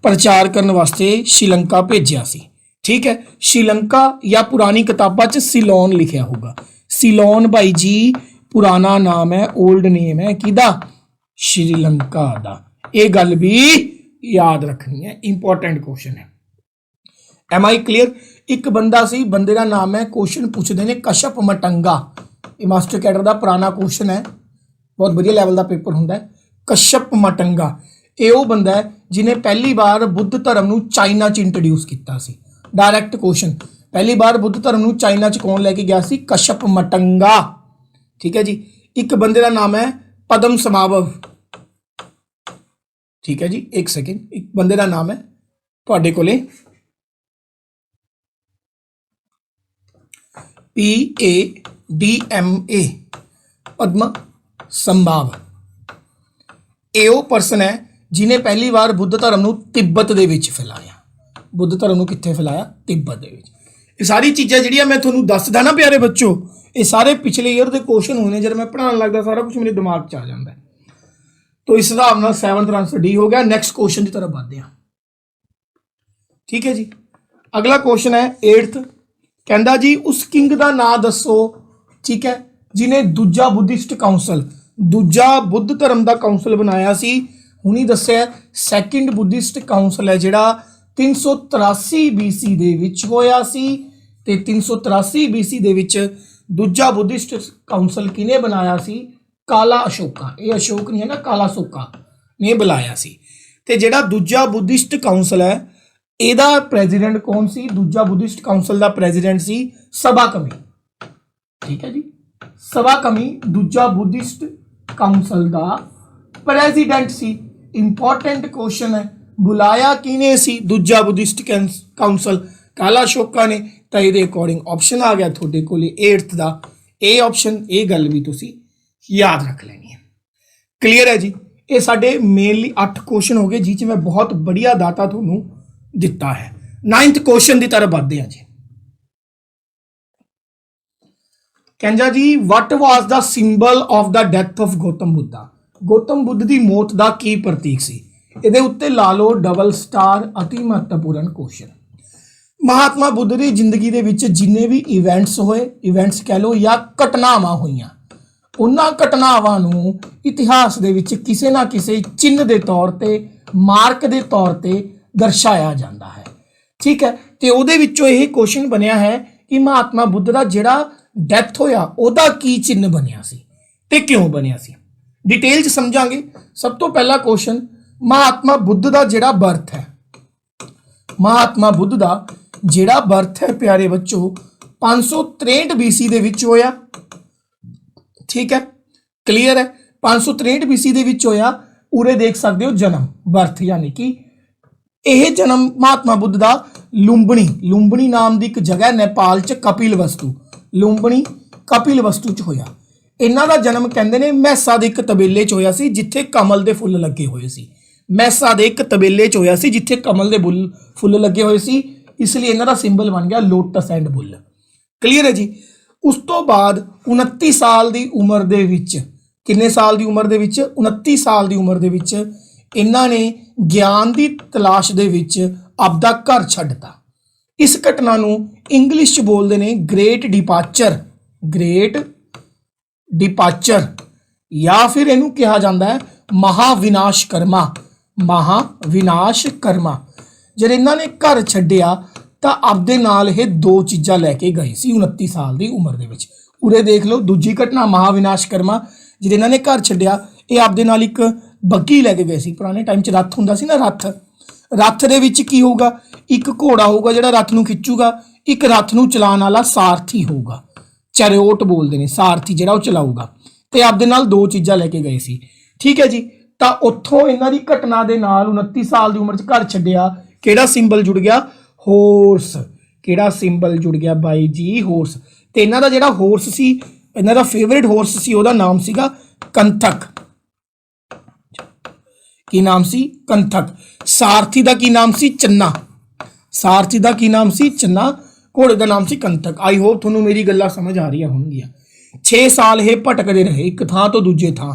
ਪ੍ਰਚਾਰ ਕਰਨ ਵਾਸਤੇ ਸ਼੍ਰੀਲੰਕਾ ਭੇਜਿਆ ਸੀ। ਠੀਕ ਹੈ, ਸ਼੍ਰੀਲੰਕਾ ਜਾਂ ਪੁਰਾਣੀ ਕਿਤਾਬਾਂ 'ਚ ਸਿਲੋਨ ਲਿਖਿਆ ਹੋਊਗਾ। सिलोन भाई जी पुराना नाम है, ओल्ड नेम है किदा? श्रीलंका दा। ये गल भी याद रखनी है, इंपॉर्टेंट क्वेश्चन है। Am I clear? एक बंदा सी, बंदे का नाम है, क्वेश्चन पूछते हैं कश्यप मटंगा। ये मास्टर कैडर का पुराना क्वेश्चन है, बहुत बढ़िया लैवल का पेपर होंगे। कश्यप मटंगा ये वो बंदा है जिन्हें पहली बार बुद्ध धर्म नूं चाइना च इंट्रोड्यूस किया सी। डायरैक्ट क्वेश्चन, पहली बार बुद्ध धर्म नूं चाइना च कौन लैके गया सी? कश्यप मटंगा। ठीक है जी। एक बंदे का नाम है पद्म समाभव। ठीक है जी, एक सेकेंड, एक बंदे का नाम है तुहाडे कोले PADMA, पद्म संभाव। ਇਹ ਉਹ ਪਰਸਨ ਹੈ ਜਿਨੇ ਪਹਿਲੀ ਵਾਰ ਬੁੱਧ ਧਰਮ ਨੂੰ ਤਿੱਬਤ ਦੇ ਵਿੱਚ ਫੈਲਾਇਆ। ਬੁੱਧ ਧਰਮ ਨੂੰ ਕਿੱਥੇ ਫੈਲਾਇਆ? ਤਿੱਬਤ ਦੇ ਵਿੱਚ। ਇਹ ਸਾਰੀ ਚੀਜ਼ਾਂ ਜਿਹੜੀਆਂ ਮੈਂ ਤੁਹਾਨੂੰ ਦੱਸਦਾ ਨਾ ਪਿਆਰੇ ਬੱਚੋ, ਇਹ ਸਾਰੇ ਪਿਛਲੇ ਈਅਰ ਦੇ ਕੁਐਸਚਨ ਹੋਣੇ। ਜਦ ਮੈਂ ਪੜ੍ਹਾਉਣ ਲੱਗਦਾ ਸਾਰਾ ਕੁਝ ਮੇਰੇ ਦਿਮਾਗ 'ਚ ਆ ਜਾਂਦਾ ਹੈ। तो इस हिसाब ਨਾਲ 7th आंसर डी हो गया। नेक्स्ट क्वेश्चन की तरफ बढ़ते हैं। ठीक है जी, अगला क्वेश्चन है 8th। कहता जी उस किंग का नाम दसो, ठीक है, जिन्हें दूजा बुद्धिस्ट काउंसल, दूजा बुद्ध धर्म का काउंसल बनाया सी। हुणी दस्सिया सैकेंड बुद्धिस्ट काउंसल है जिहड़ा 383 BC दे विच होया सी। ते 383 BC दे विच दूजा बुद्धिस्ट काउंसल किने बनाया सी? काला अशोका। ये अशोक नहीं है ना, काला सोका ने बुलाया सी। ते जिहड़ा दूजा बुद्धिस्ट काउंसल है ਇਹਦਾ ਪ੍ਰੈਜ਼ੀਡੈਂਟ ਕੌਣ ਸੀ? ਦੂਜਾ ਬੁੱਧਿਸਟ ਕਾਉਂਸਲ ਦਾ ਪ੍ਰੈਜ਼ੀਡੈਂਟ ਸੀ ਸਭਾ ਕਮੀ। ਠੀਕ ਹੈ ਜੀ, ਸਭਾ ਕਮੀ ਦੂਜਾ ਬੁੱਧਿਸਟ ਕਾਉਂਸਲ ਦਾ ਪ੍ਰੈਜ਼ੀਡੈਂਟ ਸੀ। ਇੰਪੋਰਟੈਂਟ ਕੁਐਸਚਨ ਹੈ, ਬੁਲਾਇਆ ਕਿਨੇ ਸੀ ਦੂਜਾ ਬੁੱਧਿਸਟ ਕਾਉਂਸਲ? ਕਾਲਾ ਅਸ਼ੋਕਾ ਨੇ। ਤਾਂ ਇਹਦੇ ਅਕੋਰਡਿੰਗ ਆਪਸ਼ਨ ਆ ਗਿਆ ਤੁਹਾਡੇ ਕੋਲੇ 8th ਦਾ ਇਹ ਆਪਸ਼ਨ। ਇਹ ਗੱਲ ਵੀ ਤੁਸੀਂ ਯਾਦ ਰੱਖ ਲੈਣੀ ਹੈ। ਕਲੀਅਰ ਹੈ ਜੀ। ਇਹ ਸਾਡੇ ਮੇਨਲੀ 8 ਕੁਐਸਚਨ ਹੋ ਗਏ ਜਿਹ 'ਚ ਮੈਂ ਬਹੁਤ बढ़िया डाटा ਤੁਹਾਨੂੰ दिता है। 9th क्वेश्चन की तरफ बढ़ते हैं जी। कहंजा जी what was the symbol of the death of Gautam Buddha? Gautam Buddha की मौत का की प्रतीक सी? इहदे उत्ते ला लो डबल स्टार। अति महत्वपूर्ण क्वेश्चन। महात्मा बुद्ध की जिंदगी दे विच जिन्ने भी इवेंट्स होए, इवेंट्स कह लो या घटनावां होईयां, उन्हां घटनावां नूं इतिहास दे विच किसे ना किसे चिन्ह के तौर पर, मार्क के तौर पर दर्शाया जाता है। ठीक है, तो ਉਹਦੇ ਵਿੱਚੋਂ ਇਹ क्वेश्चन बनया है कि महात्मा बुद्ध का ਜਿਹੜਾ ਡੈਥ ਹੋਇਆ ਉਹਦਾ ਕੀ चिन्ह बनया सी ਤੇ ਕਿਉਂ ਬਣਿਆ ਸੀ। डिटेल च समझांगे। सब तो पहला क्वेश्चन, महात्मा बुद्ध का ਜਿਹੜਾ बर्थ है, महात्मा बुद्ध का ਜਿਹੜਾ बर्थ है प्यारे बच्चों 563 BC ਦੇ ਵਿੱਚ ਹੋਇਆ। ठीक है, क्लीयर है। 563 BC ਦੇ ਵਿੱਚ ਹੋਇਆ। ਉਰੇ ਦੇਖ ਸਕਦੇ ਹੋ जन्म, बर्थ यानी कि यह जन्म महात्मा बुद्ध का लुंबनी नाम की एक जगह नेपाल च कपिलवस्तु, लुंबनी कपिलवस्तु च होया। इन्हां दा जन्म कहंदे ने मैसा दे एक तबेले च होया सी जिथे कमल दे फुੱਲ लगे हुए सी। मैसा दे एक तबेले च होया सी जिथे कमल दे फुੱਲ लगे हुए सी, इसलिए इन्हां दा सिंबल बन गया लोटस एंड बुल। क्लीयर है जी। उस तो बाद 29 साल की उम्र दे विच, किन्ने साल की उम्र दे विच? 29 साल की उम्र दे विच इन्हां ने ज्ञान की तलाश दे विच आपदा घर छड्डता। इस घटना नूं इंग्लिश च बोलते हैं ग्रेट डिपार्चर, ग्रेट डिपार्चर, या फिर इनू कहा जाता है महाविनाशकर्मा, महाविनाशकर्मा। जब इन्हां ने घर छड्डिया तो आपदे नाल ये 2 चीज़ां लैके गए सी 29 साल की उम्र दे विच। उरे देख लो दूजी घटना महाविनाशकर्मा, जब इन्हां ने घर छड्डिया ये आपदे नाल एक बग्गी लैके गए सी। पुराने टाइम च रथ हुंदा सी ना, रथ दे विच की होगा? एक घोड़ा होगा जिहड़ा रथ नूं खिच्चूगा, एक रथ नूं चलाउण वाला सारथी होगा, चैरियोट बोलते हैं, सारथी जिहड़ा वो चलाऊगा। ते आपदे नाल 2 चीज़ां लैके गए सी। ठीक है जी। तो उत्थों इन्हां दी घटना दे नाल 29 साल की उम्र च घर छड्डिया, किहड़ा सिंबल जुड़ गया? होर्स। किहड़ा सिंबल जुड़ गया बाई जी? होर्स। ते इन्हां दा जिहड़ा होर्स सी, इन्हां दा फेवरेट होर्स सी, उहदा नाम सीगा कंथक। की नाम सी कंथक, सारथी का की नाम सी चन्ना, सारथी का की नाम सी चन्ना, घोड़े का नाम सी कंथक। आई होप थोनों मेरी गल्लां समझ आ रही होणगियां। 6 साल ये भटकते रहे एक थां तो दूजे थां,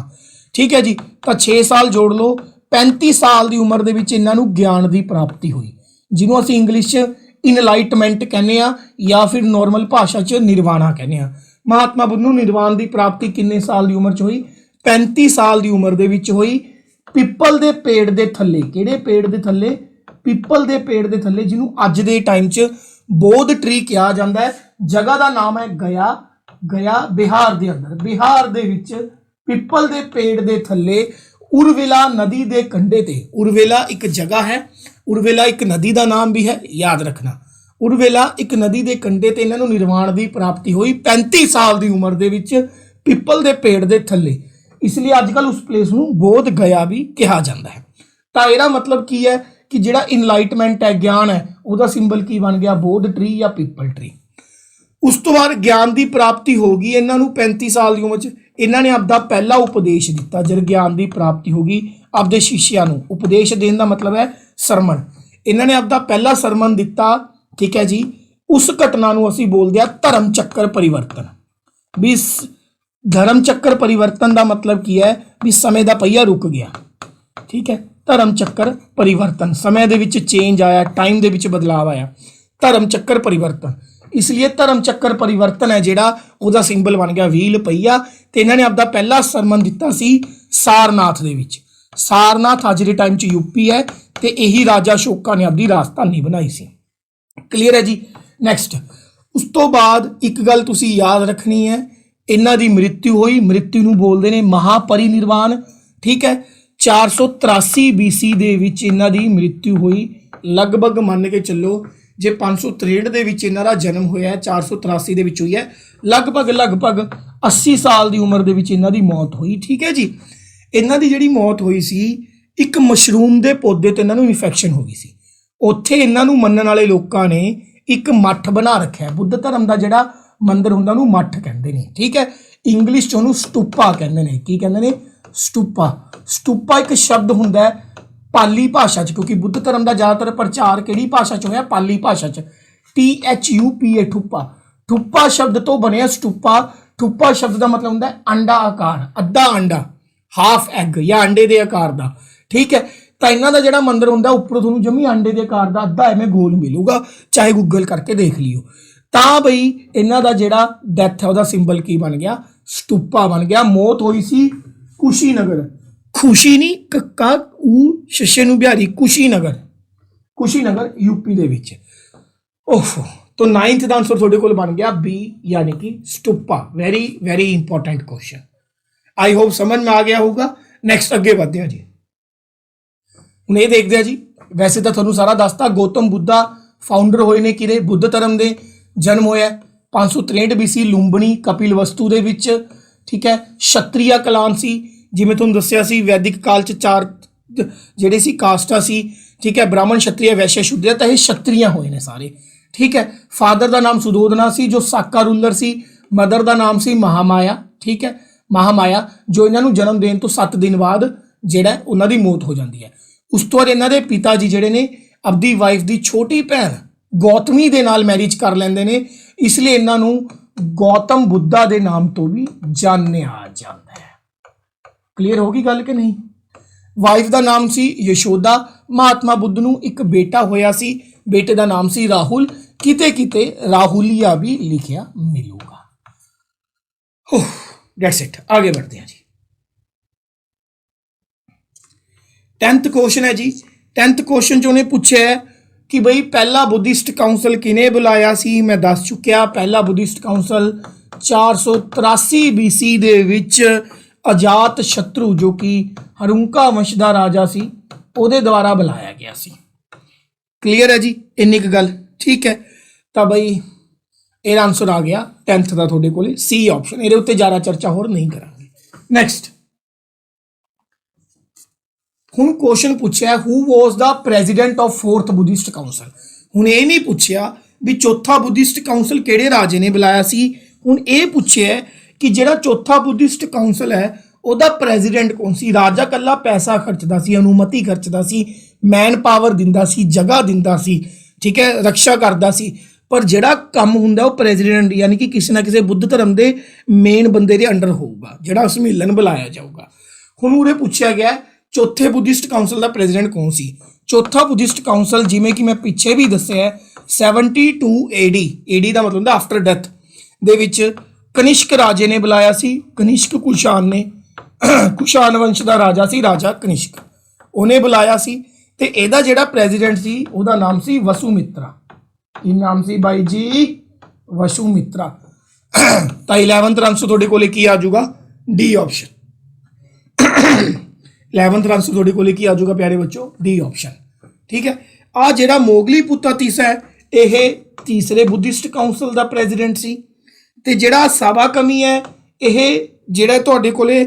ठीक है जी। तो 6 साल जोड़ लो, 35 साल की उम्र दे विच इन्हां नूं ज्ञान की प्राप्ति हुई, जिन्हों असीं इंग्लिश इनलाइटमेंट कहने आ या फिर नॉर्मल भाषा च निर्वाणा कहने आ। महात्मा बुद्ध नूं निर्वाण की प्राप्ति किन्ने साल की उम्र च हुई? 35 साल की उम्र दे विच हुई। पिपल दे पेड़ दे थल्ले, किहड़े पेड़ दे थल्ले? पिपल दे पेड़ दे थल्ले, जिन्हों अज दे टाइम च बोध ट्री कहा जाता है। जगह का नाम है गया, गया बिहार दे अंदर, बिहार दे विच पिपल दे पेड़ दे थल्ले उर्विला नदी दे कंढे ते, उर्विला एक जगह है, उर्विला एक नदी का नाम भी है, याद रखना। उर्विला एक नदी के कंढे ते इन्हां नूं निर्वाण की प्राप्ति हुई 35 साल की उम्र दे विच पिपल दे पेड़ दे थल्ले, इसलिए अजकल उस प्लेस नूं बोध गया भी कहा जाता है। तो इहदा मतलब की है कि जिहड़ा इनलाइटमेंट है, ज्ञान है, उसका सिंबल की बन गया? बोध ट्री या पिपल ट्री। उस तो बाद ज्ञान की प्राप्ति होगी इन्हां नूं 35 साल की उम्र च, इन्हां ने आपदा पहला उपदेश दिता। जब ज्ञान की प्राप्ति होगी आपदे शिष्यां नूं, उपदेश देने का मतलब है सरमन, इन्हां ने आपदा पहला सरमन दिता, ठीक है जी। उस घटना नूं असीं बोलदे आ धर्म चक्कर परिवर्तन। भी धर्म चक्कर परिवर्तन का मतलब की है? भी समय का पहिया रुक गया, ठीक है। धर्म चक्कर परिवर्तन, समय दे विच चेंज आया, टाइम दे विच बदलाव आया, धर्म चक्कर परिवर्तन। इसलिए धर्म चक्कर परिवर्तन है जिहड़ा, उसदा सिंबल बन गया व्हील पहिया। ते इन्हां ने आपदा पहला सरमन दिता सी सारनाथ दे विच। सारनाथ अज दे टाइम च यूपी है, ते यही राजा अशोका ने आपदी राजधानी बनाई सी। क्लीयर है जी। नैक्सट, उस तो बाद एक गल तुसीं याद रखनी है, इन्हां दी मृत्यु हुई, मृत्यु नूं बोलदे ने महापरिनिर्वाण, ठीक है। 483 BC दे विच इन्हां दी मृत्यु हुई। लगभग मन के चलो जे 563 दे विच इन्हां दा जन्म होया है, 483 दे विच हुई है, लगभग 80 साल की उम्र दे विच इन्हां दी मौत हुई, ठीक है जी। इन्हां दी जिहड़ी मौत हुई सी, एक मशरूम के पौधे तो इन्हां नूं इन्फैक्शन हो गई सी। उत्थे इन्हां नूं मनण वाले लोकां ने एक मठ बना रखा है, बुद्ध धर्म का जिहड़ा मंदिर हुंदा उहनूं मठ कहंदे ने, ठीक है। इंग्लिश च उहनूं स्टूपा कहंदे ने। की कहंदे ने? स्टूपा। स्टूपा एक शब्द हुंदा है पाली भाषा च, क्योंकि बुद्ध धर्म का ज़्यादातर प्रचार किहड़ी भाषा च होया? पाली भाषा च। THUPA, ठुप्पा। ठुप्पा शब्द तो बने स्टूपा। ठुप्पा शब्द का मतलब होंदा है अंडा आकार, अद्धा अंडा, हाफ एग या अंडे के आकार का, ठीक है। तो इन्हां दा जिहड़ा मंदिर हुंदा उप्परों तुहानूं जमी अंडे के आकार का अद्धा एवें गोल मिलूगा, चाहे गूगल करके देख लियो। तां बई इन्हां दा जिहड़ा डैथ है उसदा सिंबल की बन गया? स्टूपा बन गया। मौत हुई सी कुशीनगर, खुशी नहीं, कक्का ऊ शशे नूं बिहारी, कुशीनगर, कुशीनगर यूपी दे विच। ओहो, तो 9th का आंसर थोड़े कोल बन गया बी, यानी कि stupa. Very very important question, I hope समझ में आ गया होगा। नैक्सट अगे बढ़ते हैं जी। हुण ये देखते हैं जी, वैसे तो तुहानूं सारा दसता, गौतम बुद्धा फाउंडर होए ने किहदे? बुद्ध धर्म के। जन्म होया 563 BC लुंबनी कपिल वस्तु दे विच, ठीक है। क्षत्रिय कलान सी, जिवें तुहानूं दस्सिया सी वैदिक काल च 4 जिहड़े सी कास्टां सी, ठीक है। ब्राह्मण, क्षत्रिय, वैश्य, शूद्र, तो ये क्षत्रिय होए ने सारे, ठीक है। फादर का नाम सुधोधना सी जो साका रूलर सी। मदर का नाम सी महामाया, ठीक है, महामाया, जो इन्हां नूं जन्म देण तो 7 दिन बाद जिहड़ा उन्हां दी मौत हो जाती है। उस तो बाद इन्हां दे पिता जी जिहड़े ने अपनी वाइफ की छोटी भैन गौतमी दे नाल मैरिज कर लैंदे ने, इसलिए इन्हां नूं गौतम बुद्धा के नाम तो भी जानिया जाता है। क्लीयर होगी गल कि नहीं? वाइफ का नाम सी यशोदा। महात्मा बुद्ध नूं एक बेटा होया सी, बेटे का नाम सी राहुल, किते किते राहुलिया भी लिखिया मिलूगा। That's it. आगे बढ़ते हैं जी। 10th क्वेश्चन है जी। 10th क्वेश्चन जो उन्हें पूछा है कि बई पहला बुद्धिस्ट काउंसल किने बुलाया सी? मैं दस चुकिया, पहला बुद्धिस्ट काउंसल 483 BC दे विच अजात शत्रु जो कि हरुंका वंश का राजा सी, ਉਹਦੇ द्वारा बुलाया गया सी। क्लीयर है जी, इन्नी क गल, ठीक है। तो बई ये आंसर आ गया 10th का थोड़े को सी ऑप्शन। ये उत्ते ज़्यादा चर्चा होर नहीं करांगे। नैक्सट हुण क्वेश्चन पूछा who was the president of 4th Buddhist council. हुण ये नहीं पूछा भी चौथा बुद्धिस्ट काउंसल किहड़े राजे ने बुलाया सी। हुण ये पूछे कि जिहड़ा चौथा बुद्धिस्ट काउंसल है ਉਹਦਾ ਪ੍ਰੈਜ਼ੀਡੈਂਟ ਕੌਣ ਸੀ? ਰਾਜਾ ਕੱਲਾ ਪੈਸਾ ਖਰਚਦਾ ਸੀ, ਅਨੁਮਤੀ ਖਰਚਦਾ ਸੀ, ਮੈਨ ਪਾਵਰ ਦਿੰਦਾ ਸੀ, ਜਗ੍ਹਾ ਦਿੰਦਾ ਸੀ, ਠੀਕ ਹੈ, ਰਕਸ਼ਾ ਕਰਦਾ ਸੀ, ਪਰ ਜਿਹੜਾ ਕੰਮ ਹੁੰਦਾ ਉਹ ਪ੍ਰੈਜ਼ੀਡੈਂਟ ਯਾਨੀ ਕਿ ਕਿਸੇ ਨਾ ਕਿਸੇ ਬੁੱਧ ਧਰਮ ਦੇ ਮੇਨ ਬੰਦੇ ਦੇ ਅੰਡਰ ਹੋਊਗਾ, ਜਿਹੜਾ ਸੰਮੇਲਨ ਬੁਲਾਇਆ ਜਾਊਗਾ। ਹੁਣ ਉਰੇ ਪੁੱਛਿਆ ਗਿਆ ਚੌਥੇ ਬੁੱਧਿਸਟ ਕਾਉਂਸਲ ਦਾ ਪ੍ਰੈਜ਼ੀਡੈਂਟ ਕੌਣ ਸੀ? ਚੌਥਾ ਬੁੱਧਿਸਟ ਕਾਉਂਸਲ ਜਿਵੇਂ ਕਿ ਮੈਂ ਪਿੱਛੇ ਵੀ ਦੱਸਿਆ 72 AD, AD ਦਾ ਮਤਲਬ ਹੁੰਦਾ ਆਫਟਰ ਡੈਥ ਦੇ ਵਿੱਚ ਕਨਿਸ਼ਕ ਰਾਜੇ ਨੇ ਬੁਲਾਇਆ ਸੀ। ਕਨਿਸ਼ਕ ਕੁਸ਼ਾਨ ਨੇ, ਕੁਸ਼ਾਨ ਵੰਸ਼ ਦਾ ਰਾਜਾ ਸੀ, ਰਾਜਾ ਕਨਿਸ਼ਕ, ਉਹਨੇ ਬੁਲਾਇਆ ਸੀ। ਤੇ ਇਹਦਾ ਜਿਹੜਾ ਪ੍ਰੈਜ਼ੀਡੈਂਟ ਸੀ ਉਹਦਾ ਨਾਮ ਸੀ ਵਸੂਮਿਤਰਾ। ਕੀ ਨਾਮ ਸੀ ਬਾਈ ਜੀ? ਵਸੂਮਿਤਰਾ। ਤਾਂ 11th ਆਨਸਰ ਤੁਹਾਡੇ ਕੋਲੇ ਕੀ ਆ ਜਾਊਗਾ? D option. 11th ਆਨਸਰ ਤੁਹਾਡੇ ਕੋਲੇ ਕੀ ਆ ਜਾਊਗਾ ਪਿਆਰੇ ਬੱਚੋ? D option. ਠੀਕ ਹੈ। ਆ ਜਿਹੜਾ ਮੋਗਲੀ ਪੁੱਤਾਤੀਸਾ ਹੈ ਇਹ ਤੀਸਰੇ ਬੁੱਧਿਸਟ ਕਾਉਂਸਲ ਦਾ ਪ੍ਰੈਜ਼ੀਡੈਂਟ ਸੀ। ਤੇ ਜਿਹੜਾ ਸਾਬਾ ਕਮੀ ਹੈ ਇਹ ਜਿਹੜਾ ਤੁਹਾਡੇ ਕੋਲੇ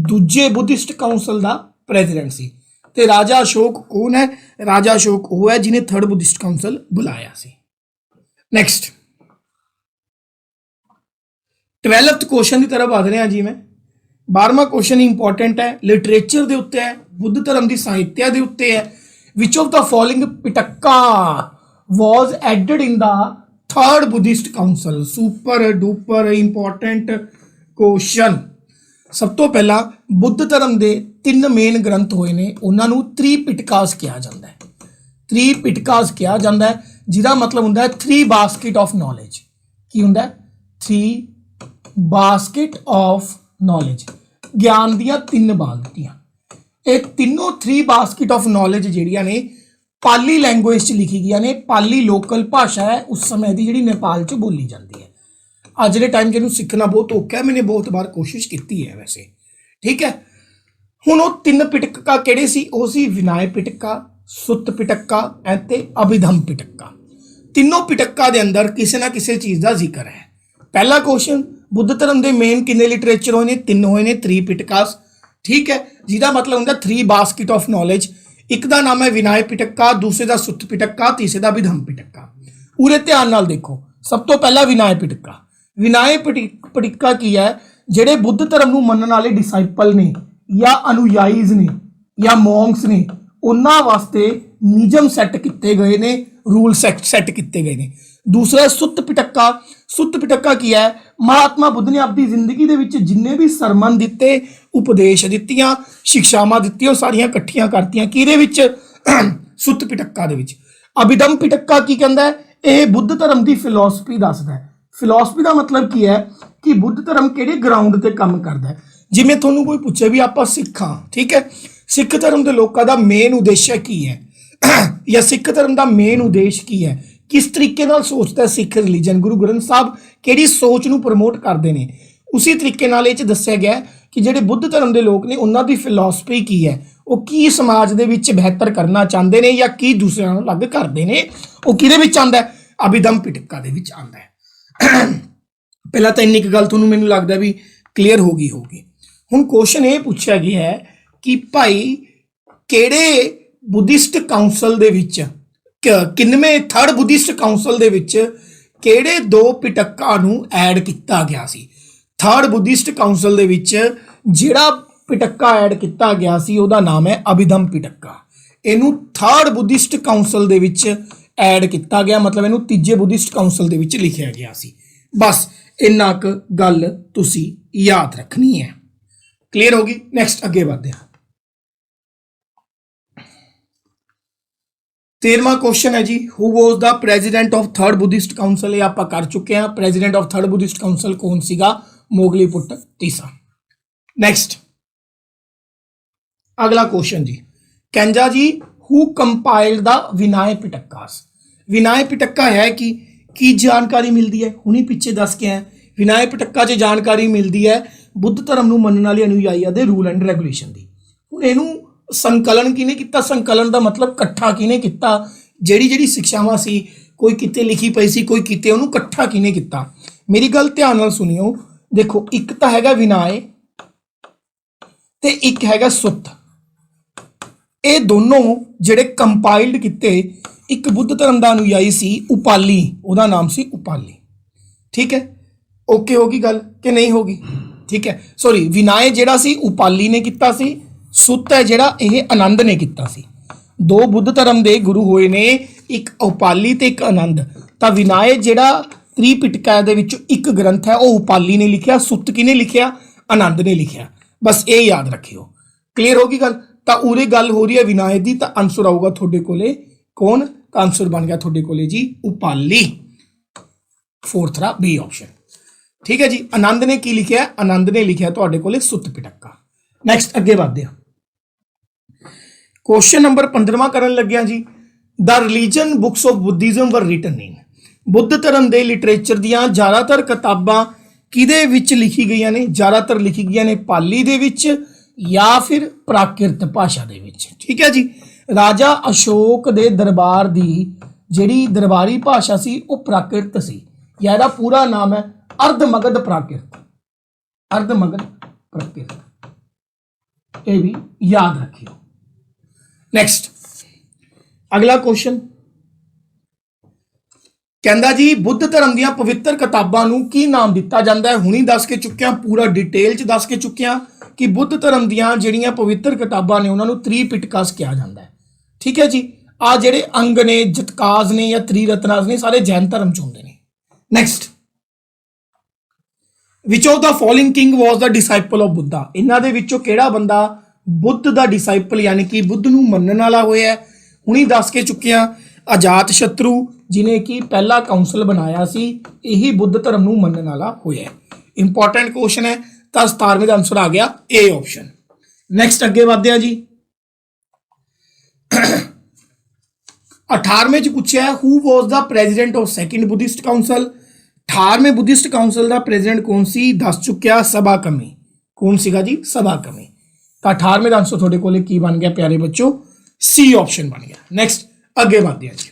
ਦੂਜੇ ਬੁੱਧਿਸਟ ਕਾਉਂਸਲ ਦਾ ਪ੍ਰੈਜ਼ੀਡੈਂਟ ਸੀ। ਤੇ ਰਾਜਾ ਅਸ਼ੋਕ ਕੌਣ ਹੈ? ਰਾਜਾ ਅਸ਼ੋਕ ਉਹ ਹੈ ਜਿਹਨੇ ਥਰਡ ਬੁੱਧਿਸਟ ਕਾਉਂਸਲ ਬੁਲਾਇਆ ਸੀ। ਨੈਕਸਟ 12th ਕੁਐਸਚਨ ਦੀ ਤਰਫ ਵਧ ਰਿਹਾ ਜੀ। ਮੈਂ 12ਵਾਂ ਕੁਐਸਚਨ ਇੰਪੋਰਟੈਂਟ ਹੈ, ਲਿਟਰੇਚਰ ਦੇ ਉੱਤੇ ਹੈ, ਬੁੱਧ ਧਰਮ ਦੀ ਸਾਹਿਤਿਆ ਦੇ ਉੱਤੇ ਹੈ। Which of the following pitaka was added in the third Buddhist council? Super duper important question. ਸਭ ਤੋਂ ਪਹਿਲਾਂ ਬੁੱਧ ਧਰਮ ਦੇ 3 ਮੇਨ ਗ੍ਰੰਥ ਹੋਏ ਨੇ, ਉਹਨਾਂ ਨੂੰ ਤ੍ਰਿਪਿਟਕਾਸ ਕਿਹਾ ਜਾਂਦਾ ਹੈ। ਤ੍ਰਿਪਿਟਕਾਸ ਕਿਹਾ ਜਾਂਦਾ ਹੈ ਜਿਹਦਾ ਮਤਲਬ ਹੁੰਦਾ ਹੈ 3 ਬਾਸਕਟ ਆਫ ਨੌਲੇਜ। ਕੀ ਹੁੰਦਾ ਹੈ? 3 ਬਾਸਕਟ ਆਫ ਨੌਲੇਜ, ਗਿਆਨ ਦੀਆਂ 3 ਬਾਲਟੀਆਂ। ਇਹ ਤਿੰਨੋਂ 3 ਬਾਸਕਟ ਆਫ ਨੌਲੇਜ ਜਿਹੜੀਆਂ ਨੇ ਪਾਲੀ ਲੈਂਗੁਏਜ 'ਚ ਲਿਖੀ ਗਈਆਂ ਨੇ। ਪਾਲੀ ਲੋਕਲ ਭਾਸ਼ਾ ਹੈ ਉਸ ਸਮੇਂ ਦੀ ਜਿਹੜੀ ਨੇਪਾਲ 'ਚ ਬੋਲੀ ਜਾਂਦੀ ਹੈ। ਅੱਜ ਦੇ ਟਾਈਮ 'ਚ ਇਹਨੂੰ ਸਿੱਖਣਾ ਬਹੁਤ ਔਖਾ ਹੈ, ਮੈंने ਬਹੁਤ ਵਾਰ ਕੋਸ਼ਿਸ਼ ਕੀਤੀ ਹੈ ਵੈਸੇ। ਠੀਕ ਹੈ। ਹੁਣ ਉਹ 3 ਪਿਟਕਾ ਕਿਹੜੇ ਸੀ? ਉਹ ਸੀ ਵਿਨਾਇ ਪਿਟਕਾ, ਸੁੱਤ ਪਿਟਕਾ ਅਤੇ ਅਭਿਧਮ ਪਿਟਕਾ। ਤਿੰਨੋਂ ਪਿਟਕਾ ਦੇ ਅੰਦਰ ਕਿਸੇ ਨਾ ਕਿਸੇ ਚੀਜ਼ ਦਾ ਜ਼ਿਕਰ ਹੈ। ਪਹਿਲਾ ਕੁਐਸਚਨ, ਬੁੱਧ ਧਰਮ ਦੇ ਮੇਨ ਕਿੰਨੇ ਲਿਟਰੇਚਰ ਹੋਏ ਨੇ? 3 ਹੋਏ ਨੇ, ਤ੍ਰਿਪਿਟਕਾਸ। ਠੀਕ ਹੈ, ਜਿਹਦਾ ਮਤਲਬ ਹੁੰਦਾ 3 ਬਾਸਕਟ ਆਫ ਨੌਲੇਜ। ਇੱਕ ਦਾ ਨਾਮ ਹੈ ਵਿਨਾਇ ਪਿਟਕਾ, ਦੂਸਰੇ ਦਾ ਸੁੱਤ ਪਿਟਕਾ, ਤੀਸਰੇ ਦਾ ਅਭਿਧਮ ਪਿਟਕਾ। ਪੂਰੇ ਧਿਆਨ ਨਾਲ ਦੇਖੋ। ਸਭ ਤੋਂ ਪਹਿਲਾਂ ਵਿਨਾਇ ਪਿਟਕਾ। ਵਿਨਾਇ ਪਿਟਕਾ ਕੀ ਹੈ? ਜਿਹੜੇ ਬੁੱਧ ਧਰਮ ਨੂੰ ਮੰਨਣ ਵਾਲੇ ਡਿਸਾਈਪਲ ਨੇ ਜਾਂ ਅਨੁਯਾਈਜ਼ ਨੇ ਜਾਂ ਮੌਂਕਸ ਨੇ ਉਹਨਾਂ ਵਾਸਤੇ ਨਿਯਮ ਸੈੱਟ ਕੀਤੇ ਗਏ ਨੇ, ਰੂਲ ਸੈੱਟ ਕੀਤੇ ਗਏ ਨੇ। ਦੂਸਰਾ ਸੁੱਤ ਪਿਟਕਾ। ਸੁੱਤ ਪਿਟਕਾ ਕੀ ਹੈ? ਮਹਾਤਮਾ ਬੁੱਧ ਨੇ ਆਪਣੀ ਜ਼ਿੰਦਗੀ ਦੇ ਵਿੱਚ ਜਿੰਨੇ ਵੀ ਸਰਮਨ ਦਿੱਤੇ, ਉਪਦੇਸ਼ ਦਿੱਤੀਆਂ, ਸਿੱਖਿਆਵਾਂ ਦਿੱਤੀਆਂ, ਉਹ ਸਾਰੀਆਂ ਇਕੱਠੀਆਂ ਕਰਤੀਆਂ। ਕਿਹਦੇ ਵਿੱਚ? ਸੁੱਤ ਪਿਟਕਾ ਦੇ ਵਿੱਚ। ਅਭਿਧਮ ਪਿਟਕਾ ਕੀ ਕਹਿੰਦਾ ਹੈ? ਇਹ ਬੁੱਧ ਧਰਮ ਦੀ ਫਿਲਾਸਫੀ ਦੱਸਦਾ ਹੈ। ਫਿਲਾਸਫੀ ਦਾ ਮਤਲਬ ਕੀ ਹੈ ਕਿ ਬੁੱਧ ਧਰਮ ਕਿਹੜੇ ਗਰਾਊਂਡ ਤੇ ਕੰਮ ਕਰਦਾ ਹੈ। ਜਿਵੇਂ ਤੁਹਾਨੂੰ ਕੋਈ ਪੁੱਛੇ ਵੀ ਆਪਾਂ ਸਿੱਖਾਂ, ਠੀਕ ਹੈ, ਸਿੱਖ ਧਰਮ ਦੇ ਲੋਕਾਂ ਦਾ ਮੇਨ ਉਦੇਸ਼ ਕੀ ਹੈ ਜਾਂ ਸਿੱਖ ਧਰਮ ਦਾ ਮੇਨ ਉਦੇਸ਼ ਕੀ ਹੈ, ਕਿਸ ਤਰੀਕੇ ਨਾਲ ਸੋਚਦਾ ਸਿੱਖ ਰਿਲੀਜਨ, ਗੁਰੂ ਗ੍ਰੰਥ ਸਾਹਿਬ ਕਿਹੜੀ ਸੋਚ ਨੂੰ ਪ੍ਰਮੋਟ ਕਰਦੇ ਨੇ, ਉਸੇ ਤਰੀਕੇ ਨਾਲ ਇਹ 'ਚ ਦੱਸਿਆ ਗਿਆ ਕਿ ਜਿਹੜੇ ਬੁੱਧ ਧਰਮ ਦੇ ਲੋਕ ਨੇ ਉਹਨਾਂ ਦੀ ਫਿਲਾਸਫੀ ਕੀ ਹੈ, ਉਹ ਕੀ ਸਮਾਜ ਦੇ ਵਿੱਚ ਬਿਹਤਰ ਕਰਨਾ ਚਾਹੁੰਦੇ ਨੇ ਜਾਂ ਕੀ ਦੂਸਰਿਆਂ ਨੂੰ ਅਲੱਗ ਕਰਦੇ ਨੇ। ਉਹ ਕਿਹਦੇ ਵਿੱਚ ਆਉਂਦਾ ਹੈ? ਅਭਿਧਮ ਪਿਟਕਾ ਦੇ ਵਿੱਚ ਆਉਂਦਾ ਹੈ। ਪਹਿਲਾਂ ਤਾਂ ਇੰਨੀ ਕੁ ਗੱਲ ਤੁਹਾਨੂੰ ਮੈਨੂੰ ਲੱਗਦਾ ਵੀ ਕਲੀਅਰ ਹੋ ਗਈ ਹੋਊਗੀ। ਹੁਣ ਕੁਐਸਚਨ ਇਹ ਪੁੱਛਿਆ ਗਿਆ ਹੈ ਕਿ ਭਾਈ ਕਿਹੜੇ ਬੁੱਧਿਸਟ ਕਾਉਂਸਲ ਦੇ ਵਿੱਚ, ਕਿੰਨਵੇਂ ਥਰਡ ਬੁੱਧਿਸਟ ਕਾਉਂਸਲ ਦੇ ਵਿੱਚ ਕਿਹੜੇ 2 ਪਿਟਕਾਂ ਨੂੰ ਐਡ ਕੀਤਾ ਗਿਆ ਸੀ? ਥਰਡ ਬੁੱਧਿਸਟ ਕਾਉਂਸਲ ਦੇ ਵਿੱਚ ਜਿਹੜਾ ਪਿਟਕਾ ਐਡ ਕੀਤਾ ਗਿਆ ਸੀ ਉਹਦਾ ਨਾਮ ਹੈ ਅਭਿਧਮ ਪਿਟਕਾ। ਇਹਨੂੰ ਥਰਡ ਬੁੱਧਿਸਟ ਕਾਉਂਸਲ ਦੇ ਵਿੱਚ ਐਡ ਕੀਤਾ ਗਿਆ, ਮਤਲਬ ਇਹਨੂੰ ਤੀਜੇ ਬੁੱਧਿਸਟ ਕਾਉਂਸਲ ਦੇ ਵਿੱਚ ਲਿਖਿਆ ਗਿਆ ਸੀ। ਬਸ ਇੰਨਾ ਕੁ ਗੱਲ ਤੁਸੀਂ ਯਾਦ ਰੱਖਣੀ ਹੈ। ਕਲੀਅਰ ਹੋ ਗਈ? ਨੈਕਸਟ ਅੱਗੇ ਵਧਦੇ ਹਾਂ। 13ਵਾਂ ਕੁਐਸਚਨ ਹੈ ਜੀ, who was the president of third Buddhist council? ਇਹ ਆਪਾਂ ਕਰ ਚੁੱਕੇ ਹਾਂ। President of third Buddhist council ਕੌਣ ਸੀਗਾ? ਮੋਗਲੀ ਪੁੱਟਤੀਸਾ। ਨੈਕਸਟ ਅਗਲਾ ਕੁਐਸਚਨ ਜੀ, ਕੈਂਜਾ ਜੀ ਹੂ ਕੰਪਾਈਲਡ ਦਾ ਵਿਨਾਇ ਪਿਟਕਾਸ? ਵਿਨਾਇ ਪਿਟਕਾ ਹੈ ਕਿ ਕੀ ਜਾਣਕਾਰੀ ਮਿਲਦੀ ਹੈ? ਹੁਣੀ ਪਿੱਛੇ ਦੱਸ ਕੇ ਆਏ। ਵਿਨਾਇ ਪਿਟਕਾ 'ਚ ਜਾਣਕਾਰੀ ਮਿਲਦੀ ਹੈ ਬੁੱਧ ਧਰਮ ਨੂੰ ਮੰਨਣ ਵਾਲੇ ਅਨੁਯਾਈਆਂ ਦੇ ਰੂਲ ਐਂਡ ਰੈਗੂਲੇਸ਼ਨ ਦੀ। ਹੁਣ ਇਹਨੂੰ ਸੰਕਲਨ ਕਿਹਨੇ ਕੀਤਾ? ਸੰਕਲਨ ਦਾ ਮਤਲਬ ਇਕੱਠਾ ਕਿਹਨੇ ਕੀਤਾ? ਜਿਹੜੀ ਸਿੱਖਿਆਵਾਂ ਸੀ, ਕੋਈ ਕਿਤੇ ਲਿਖੀ ਪਈ ਸੀ, ਕੋਈ ਕਿਤੇ, ਉਹਨੂੰ ਇਕੱਠਾ ਕਿਹਨੇ ਕੀਤਾ? ਮੇਰੀ ਗੱਲ ਧਿਆਨ ਨਾਲ ਸੁਣਿਓ। ਦੇਖੋ, ਇੱਕ ਤਾਂ ਹੈਗਾ ਵਿਨਾਇ ਤੇ ਇੱਕ ਹੈਗਾ ਸੁੱਤ। ਇਹ ਦੋਨੋਂ ਜਿਹੜੇ ਕੰਪਾਈਲਡ ਕੀਤੇ, ਇੱਕ ਬੁੱਧ ਧਰਮ ਦਾ ਅਨੁਯਾਈ ਸੀ ਉਪਾਲੀ, ਉਹਦਾ ਨਾਮ ਸੀ ਉਪਾਲੀ। ਠੀਕ ਹੈ, ਓਕੇ ਹੋ ਗਈ ਗੱਲ ਕਿ ਨਹੀਂ ਹੋ ਗਈ? ठीक है, सॉरी विनाय ਜਿਹੜਾ ਸੀ ਉਪਾਲੀ ਨੇ ਕੀਤਾ ਸੀ, ਸੁੱਤ ਹੈ ਜਿਹੜਾ ਇਹ ਆਨੰਦ ਨੇ ਕੀਤਾ ਸੀ। ਦੋ ਬੁੱਧ ਧਰਮ ਦੇ ਗੁਰੂ ਹੋਏ ਨੇ, ਇੱਕ ਉਪਾਲੀ ਤੇ ਇੱਕ ਆਨੰਦ। ਤਾਂ ਵਿਨਾਏ ਜਿਹੜਾ ਤ੍ਰਿਪਿਟਕਾ ਦੇ ਵਿੱਚ ਇੱਕ ਗ੍ਰੰਥ ਹੈ ਉਹ ਉਪਾਲੀ ਨੇ ਲਿਖਿਆ, ਸੁੱਤ ਕਿਹਨੇ ਲਿਖਿਆ? ਆਨੰਦ ਨੇ ਲਿਖਿਆ। ਬਸ ਇਹ ਯਾਦ ਰੱਖਿਓ। ਕਲੀਅਰ ਹੋ ਗਈ ਗੱਲ? ਤਾਂ ਉਰੇ ਗੱਲ ਹੋ ਰਹੀ ਹੈ ਵਿਨਾਏ ਦੀ, ਤਾਂ ਆਨਸਰ ਆਊਗਾ ਤੁਹਾਡੇ ਕੋਲੇ ਕੌਣ? ਤਾਂ ਆਨਸਰ ਬਣ ਗਿਆ ਤੁਹਾਡੇ ਕੋਲੇ ਜੀ ਉਪਾਲੀ। फोर्थ रहा बी ऑप्शन। ठीक है जी, आनंद ने की लिखा? आनंद ने लिखा ਤੁਹਾਡੇ ਕੋਲੇ ਸੁੱਤ ਪਿਟਕਾ। ਨੈਕਸਟ ਅੱਗੇ ਵਧਦੇ ਹਾਂ। क्वेश्चन नंबर 15वां ਕਰਨ ਲੱਗਿਆ ਜੀ। The religion books of Buddhism were written in, Buddha धर्म ਦੇ ਲਿਟਰੇਚਰ ਦੀਆਂ ਜ਼ਿਆਦਾਤਰ ਕਿਤਾਬਾਂ ਕਿਹਦੇ ਵਿੱਚ ਲਿਖੀ ਗਈਆਂ ਨੇ? ਜ਼ਿਆਦਾਤਰ ਲਿਖੀ ਗਈਆਂ ਨੇ ਪਾਲੀ ਦੇ ਵਿੱਚ ਜਾਂ ਫਿਰ ਪ੍ਰਾਕ੍ਰਿਤ ਭਾਸ਼ਾ ਦੇ ਵਿੱਚ। ਠੀਕ ਹੈ ਜੀ, ਰਾਜਾ ਅਸ਼ੋਕ ਦੇ ਦਰਬਾਰ ਦੀ ਜਿਹੜੀ ਦਰਬਾਰੀ ਭਾਸ਼ਾ ਸੀ ਉਹ ਪ੍ਰਾਕ੍ਰਿਤ ਸੀ। ਇਹਦਾ ਪੂਰਾ ਨਾਮ ਹੈ अर्धमगध प्राकृत, अर्धमगध प्राकृत, ये भी याद रखियो। नेक्स्ट अगला क्वेश्चन कहता जी बुद्ध धर्म ਦੀਆਂ पवित्र किताबां ਨੂੰ ਕੀ ਨਾਮ ਦਿੱਤਾ ਜਾਂਦਾ ਹੈ? ਹੁਣੀ ਦੱਸ ਕੇ ਚੁੱਕਿਆ, ਪੂਰਾ ਡਿਟੇਲ ਚ ਦੱਸ ਕੇ ਚੁੱਕਿਆ ਕਿ ਬੁੱਧ ਧਰਮ ਦੀਆਂ ਜਿਹੜੀਆਂ ਪਵਿੱਤਰ ਕਿਤਾਬਾਂ ਨੇ ਉਹਨਾਂ ਨੂੰ ਤ੍ਰਿਪਿਟਕਾਸ ਕਿਹਾ ਜਾਂਦਾ ਹੈ। ਠੀਕ ਹੈ ਜੀ, ਆ ਜਿਹੜੇ ਅੰਗ ਨੇ, ਜਤਕਾਸ ਨੇ ਜਾਂ ਤ੍ਰਿਰਤਨਾਸ ਨੇ, ਸਾਰੇ ਜੈਨ ਧਰਮ ਚ ਹੁੰਦੇ ਨੇ। Next which of the following king was the disciple of Buddha, इन्हां दे विचों किहड़ा बंदा बुद्ध दा डिसाइपल यानी कि बुद्ध नूं मनण वाला होया? हुणी दस के चुके हैं, अजात शत्रु जिन्हें कि पहला काउंसल बनाया सी, यही बुद्ध धर्म नूं मनण वाला होया। इंपॉर्टेंट क्वेश्चन है, तो 17वें का आंसर आ गया ए ऑप्शन। नैक्सट अगे बढ़ते हैं जी। 18वें च पूछा है who was the president of second Buddhist council, 18वें बुद्धिस्ट काउंसल का प्रेजिडेंट कौन सी? दस चुकिया सभा कमी। कौन सीगा जी? सभा कमी। तो 18वें का आंसर थोड़े को की बन गया प्यारे बच्चों? सी ऑप्शन बन गया। नेक्स्ट अगे बढ़ते हैं जी।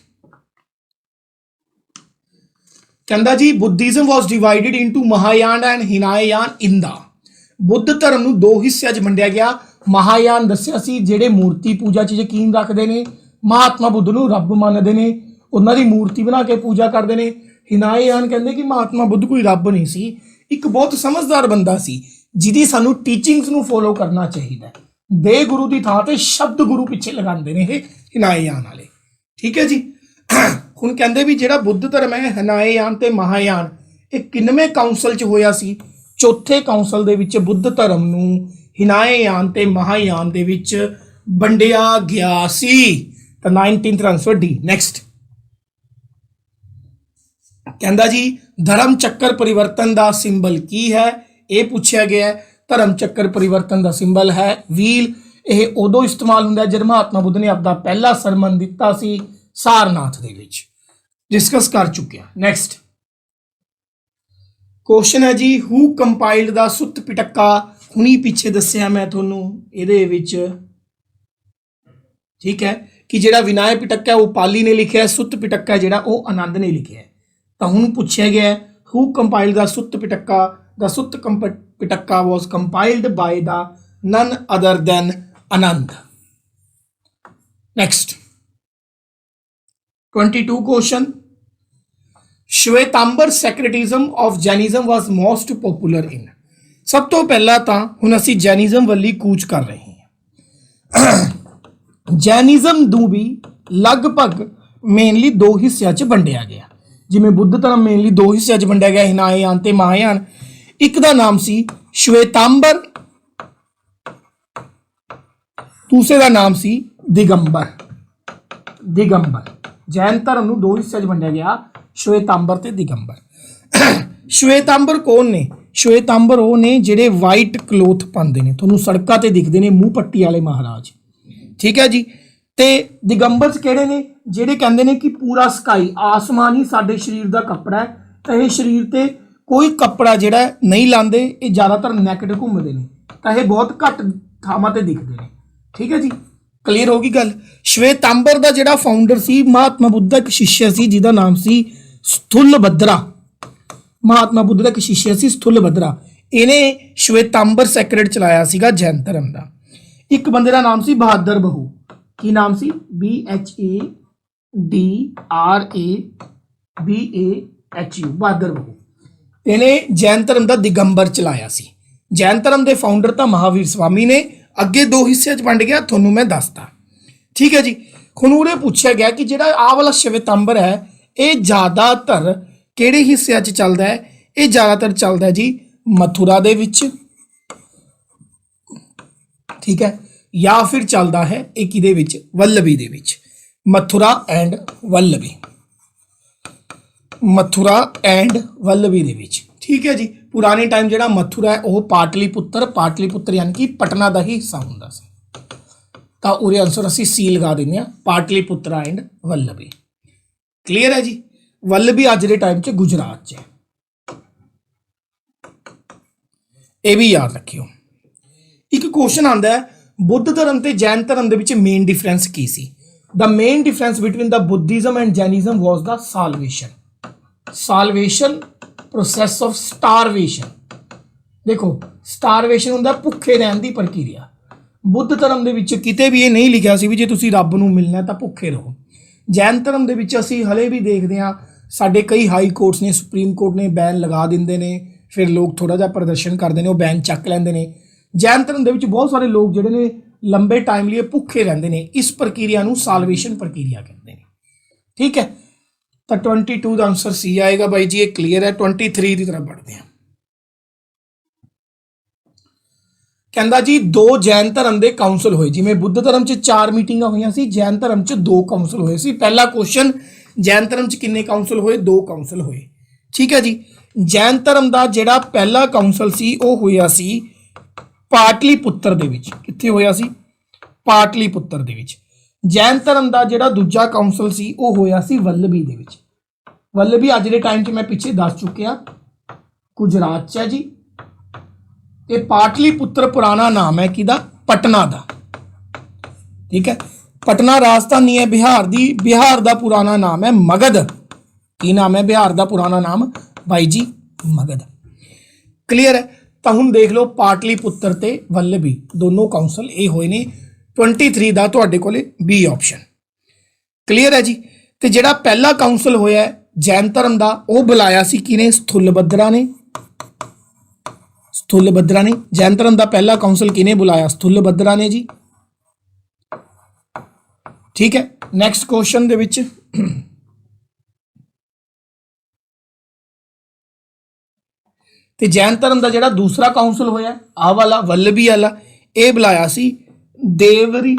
कहता जी Buddhism was divided into Mahayana and Hinayana in the, Buddha धर्म नूं दो हिस्सों च वंडिया गया। महायान दस्सिया सी जिहड़े मूर्ति पूजा च यकीन रखते हैं, महात्मा बुद्ध नूं रब मनते हैं, उन्हां दी मूर्ति बना के पूजा करते हैं। हिनायान कहते कि महात्मा बुद्ध कोई रब नहीं सी, एक बहुत समझदार बंदा सी जिहदी सानू टीचिंग्स नूं फॉलो करना चाहिए। दे गुरु की थां ते शब्द गुरु पिछे लगाते हैं ये हिनायान वाले। ठीक है जी, हुण कहते भी जिहड़ा बुद्ध धर्म है हिनायान ते महायान ये किनवें काउंसल च होया सी? चौथे काउंसल दे विच बुद्ध धर्म नूं हिनायान ते महायान दे विच वंडिया गया सी। तो 19th आंसर डी। नेक्स्ट कहता जी धर्म चक्कर परिवर्तन का सिंबल की है? ये पूछा गया है। धर्म चक्कर परिवर्तन का सिंबल है व्हील। यह उदों इस्तेमाल होंदा जब महात्मा बुद्ध ने अपना पहला सरमन दिता सी सारनाथ दे विच, डिस्कस कर चुके हैं। नेक्स्ट क्वेश्चन है जी who compiled the Sutta Pitaka, हुणी पीछे दस्सिया मैं थोनू इहदे विच। ठीक है कि जिहड़ा विनाय पिटका है वो पाली ने लिखा है, सुत्त पिटका है जिहड़ा वो आनंद ने लिखा है। तो हुण पूछा गया है who compiled the Sutta Pitaka, the Sutta Pitaka was compiled by the none other than Ananda. Next 22 question Shvetambara सैक्रेटिज्म of Jainism was most popular in, सब तो पहला तो हुण असी जैनिज्म वाली कूच कर रहे हैं। जैनिज्म नूं भी लगभग मेनली दो हिस्सों च वंडिया गया, जिमें बुद्ध धर्म मेनली दो हिस्सों च वंडिया गया हिनायान ते महायान। एक दा नाम सी श्वेतांबर, दूसरे का नाम सी दिगंबर। दिगंबर जैन धर्म नूं दो हिस्सों च वंडिया गया, श्वेतांबर ते दिगंबर। श्वेतांबर कौन ने? श्वेतांबर वो ने जिहड़े वाइट क्लोथ पाते हैं, तुहानूं सड़कां ते दिखते हैं मूँह पट्टी वाले महाराज। ठीक है जी, ते दिगंबर किहड़े ने? जिहड़े कहंदे ने कि पूरा स्काई आसमान ही साडे शरीर का कपड़ा है, तो ये शरीर ते कोई कपड़ा जिहड़ा नहीं लाते, ये ज़्यादातर नैकड घूमते हैं, तो ये बहुत घट थावां ते दिखते हैं। ठीक है जी, क्लीयर होगी गल। श्वेतांबर का जिहड़ा फाउंडर सी महात्मा बुद्ध का एक शिष्य सी जिहदा नाम सी स्थूलभद्रा। महात्मा बुद्ध का एक शिष्य सी स्थूलभद्रा, इन्हें श्वेतांबर सैक्रेड चलाया सीगा जैन धर्म का। एक बंदे का नाम सी बहादुर बहू, की नाम सी BHADRABAHU, बहादुर बहू। इन्हें जैन धर्म का दिगंबर चलाया सी। जैन धर्म के फाउंडर तो महावीर स्वामी ने, अगे दो हिस्से वंड गया, थोनों मैं दसदा। ठीक है जी। हुण उरे पूछा गया कि जिहड़ा आह वाला श्वेतांबर है ये ज़्यादातर किहड़े हिस्से च चलदा है? ये ज़्यादातर चलदा है जी मथुरा दे विच, ठीक है, या फिर चलता है एक इहदे विच वल्लभी दे विच, मथुरा एंड वल्लभी, मथुरा एंड वल्लभी दे विच। ठीक है जी। पुराने टाइम जिहड़ा मथुरा है वह पाटलीपुत्र यानी कि पटना का ही हिस्सा हुंदा सी। तो उरे आंसर असीं सी लगा देंगे, पाटलीपुत्रा एंड वल्लभी। क्लीयर है जी। वल्लभी अज के टाइम च गुजरात च है, ये भी याद रखियो। एक क्वेश्चन आता है बुद्ध धर्म ते जैन धर्म दे विच मेन डिफरेंस की सी? The main difference between the Buddhism and Jainism was the salvation process of starvation. देखो स्टारवेशन हुंदा भुखे रहन दी प्रक्रिया। बुद्ध धर्म दे विच किते भी ये नहीं लिखिया सी भी जे तुसीं रब नूं मिलना तां भुखे रहो। जैन धर्म दे विच असीं हले भी देखदे हां, साडे कई हाई कोर्ट्स ने, सुप्रीम कोर्ट ने बैन लगा दिंदे ने, फिर लोग थोड़ा जिहा प्रदर्शन करते हैं, वो बैन चक लैंदे ने। जैन धर्म दे विच बहुत सारे लोग जिहड़े ने लंबे टाइम लिए भुखे रहंदे ने। इस प्रक्रिया नूं साल्वेशन प्रक्रिया कहते हैं। ठीक है। तो 22 का आंसर सी आएगा बाई जी, ये क्लीयर है। 23 की तरफ बढ़ते हैं। कहंदा जी दो जैन धर्म के काउंसल होए, जिवें बुद्ध धर्म च 4 मीटिंगां होईयां सी, जैन धर्म च 2 काउंसल होए सी। पहला क्वेश्चन, जैन धर्म च किन्ने काउंसल होए? 2 काउंसल होए। ठीक है जी। जैन धर्म का जिहड़ा पहला काउंसल सी वह होया सी पाटलीपुत्र दे विच। कित्थे होया सी? पाटलीपुत्र दे विच। जैन धर्म का जिहड़ा दूजा काउंसल सी वह होया सी वल्लभी दे विच। वल्लभी अज के टाइम च मैं पिछे दस चुकिया गुजरात च है जी। ये पाटलीपुत्र पुराना नाम है किदा? पटना दा। ठीक है। पटना राजधानी है बिहार दी। बिहार का पुराना नाम है मगध। की नाम है बिहार का पुराना नाम? भाई जी मगध। क्लीयर है। तो हुण देख लो पाटलीपुत्र ते वल्लभी दोनों काउंसल ये होए ने। 23 का तुहाडे कोले बी ऑप्शन। क्लीयर है जी। तो जिहड़ा पहला काउंसल होया है जैन धर्म का वह बुलाया सी किने? स्थूलभद्रा ने। स्थूलभद्रा ने। जैन धर्म का पहला काउंसल किने बुलाया? स्थूलभद्रा ने जी। ठीक है। नैक्सट क्वेश्चन दे विच ते जैन धर्म का जिहड़ा दूसरा काउंसल होया आ वाला वल्लभी वाला, ये बुलाया सी देवरी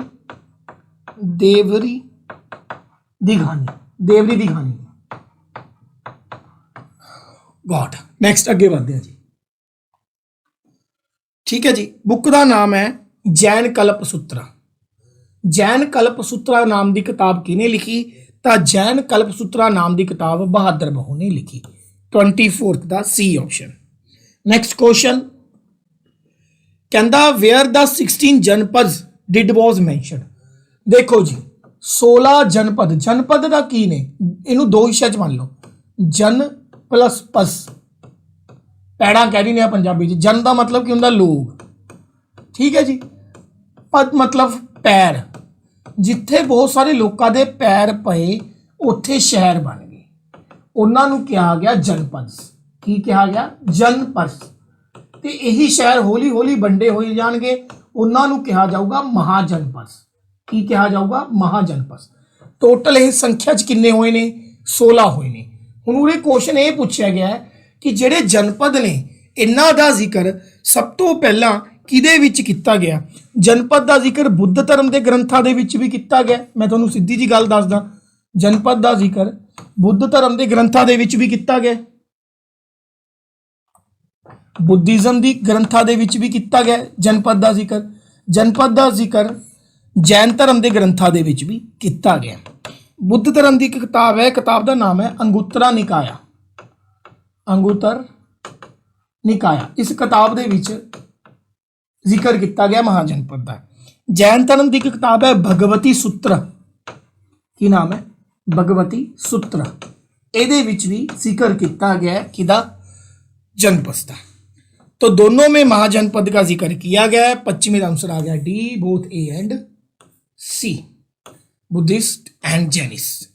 दिघानी। देवरी दिघानी। गॉड। नैक्सट अगे बढ़ते हैं जी। ठीक है जी। बुक का नाम है जैन कल्पसूत्रा। जैन कल्पसूत्रा नाम की किताब किने लिखी? तो जैन कल्पसूत्रा नाम की किताब बहादुर बहू ने लिखी। 24 का सी ऑप्शन। नैक्सट क्वेश्चन कहता वेयर द 16 जनपद डिड वॉज मैंशन। देखो जी 16 जनपद, जनपद का की ने, इनू 2 हिस्से च मान लो, जन प्लस पस। पैड़ा कह रही ने पंजाबी च। जन का मतलब की होंदा लोग। ठीक है जी। पद मतलब पैर। जिथे बहुत सारे लोगों के पैर पे उत्थे शहर बन गए, उन्होंने कहा गया जनपद। की कहा गया? जनपद। तो यही शहर हौली हौली वंडे हो जाएंगे, उन्होंने कहा जाऊगा महाजनपद। की कहा जाऊगा? महाजनपद। टोटल ये संख्या च किन्ने होए ने? 16 होए ने। हुण उरे क्वेश्चन ये पूछा गया है कि जिहड़े जनपद ने इन्हां दा जिक्र सब तो पहला किहदे विच कीता गया? जनपद का जिक्र बुद्ध धर्म के ग्रंथां दे विच भी कीता गया। मैं तुहानूं सीधी जी गल दसदा, जनपद का जिक्र बुद्ध धर्म के ग्रंथां दे विच भी कीता गया, बुद्धिज्म की ग्रंथां दे विच भी कीता गया जनपद का जिक्र। जनपद का जिक्र जैन धर्म के ग्रंथां दे विच भी कीता गया। बुद्ध धर्म की एक किताब है, किताब का नाम है अंगुत्तरा निकाया। अंगुत्तर निकाया। इस किताब के विच जिक्र किया गया महाजनपद का। जैन धर्म की एक किताब है भगवती सूत्र। की नाम है? भगवती सूत्र। ये भी जिक्र किया गया किदा? जनपद का। तो दोनों में महाजनपद का जिक्र किया गया है। 25 आंसर आ गया D, both A and C, Buddhist and Jainist.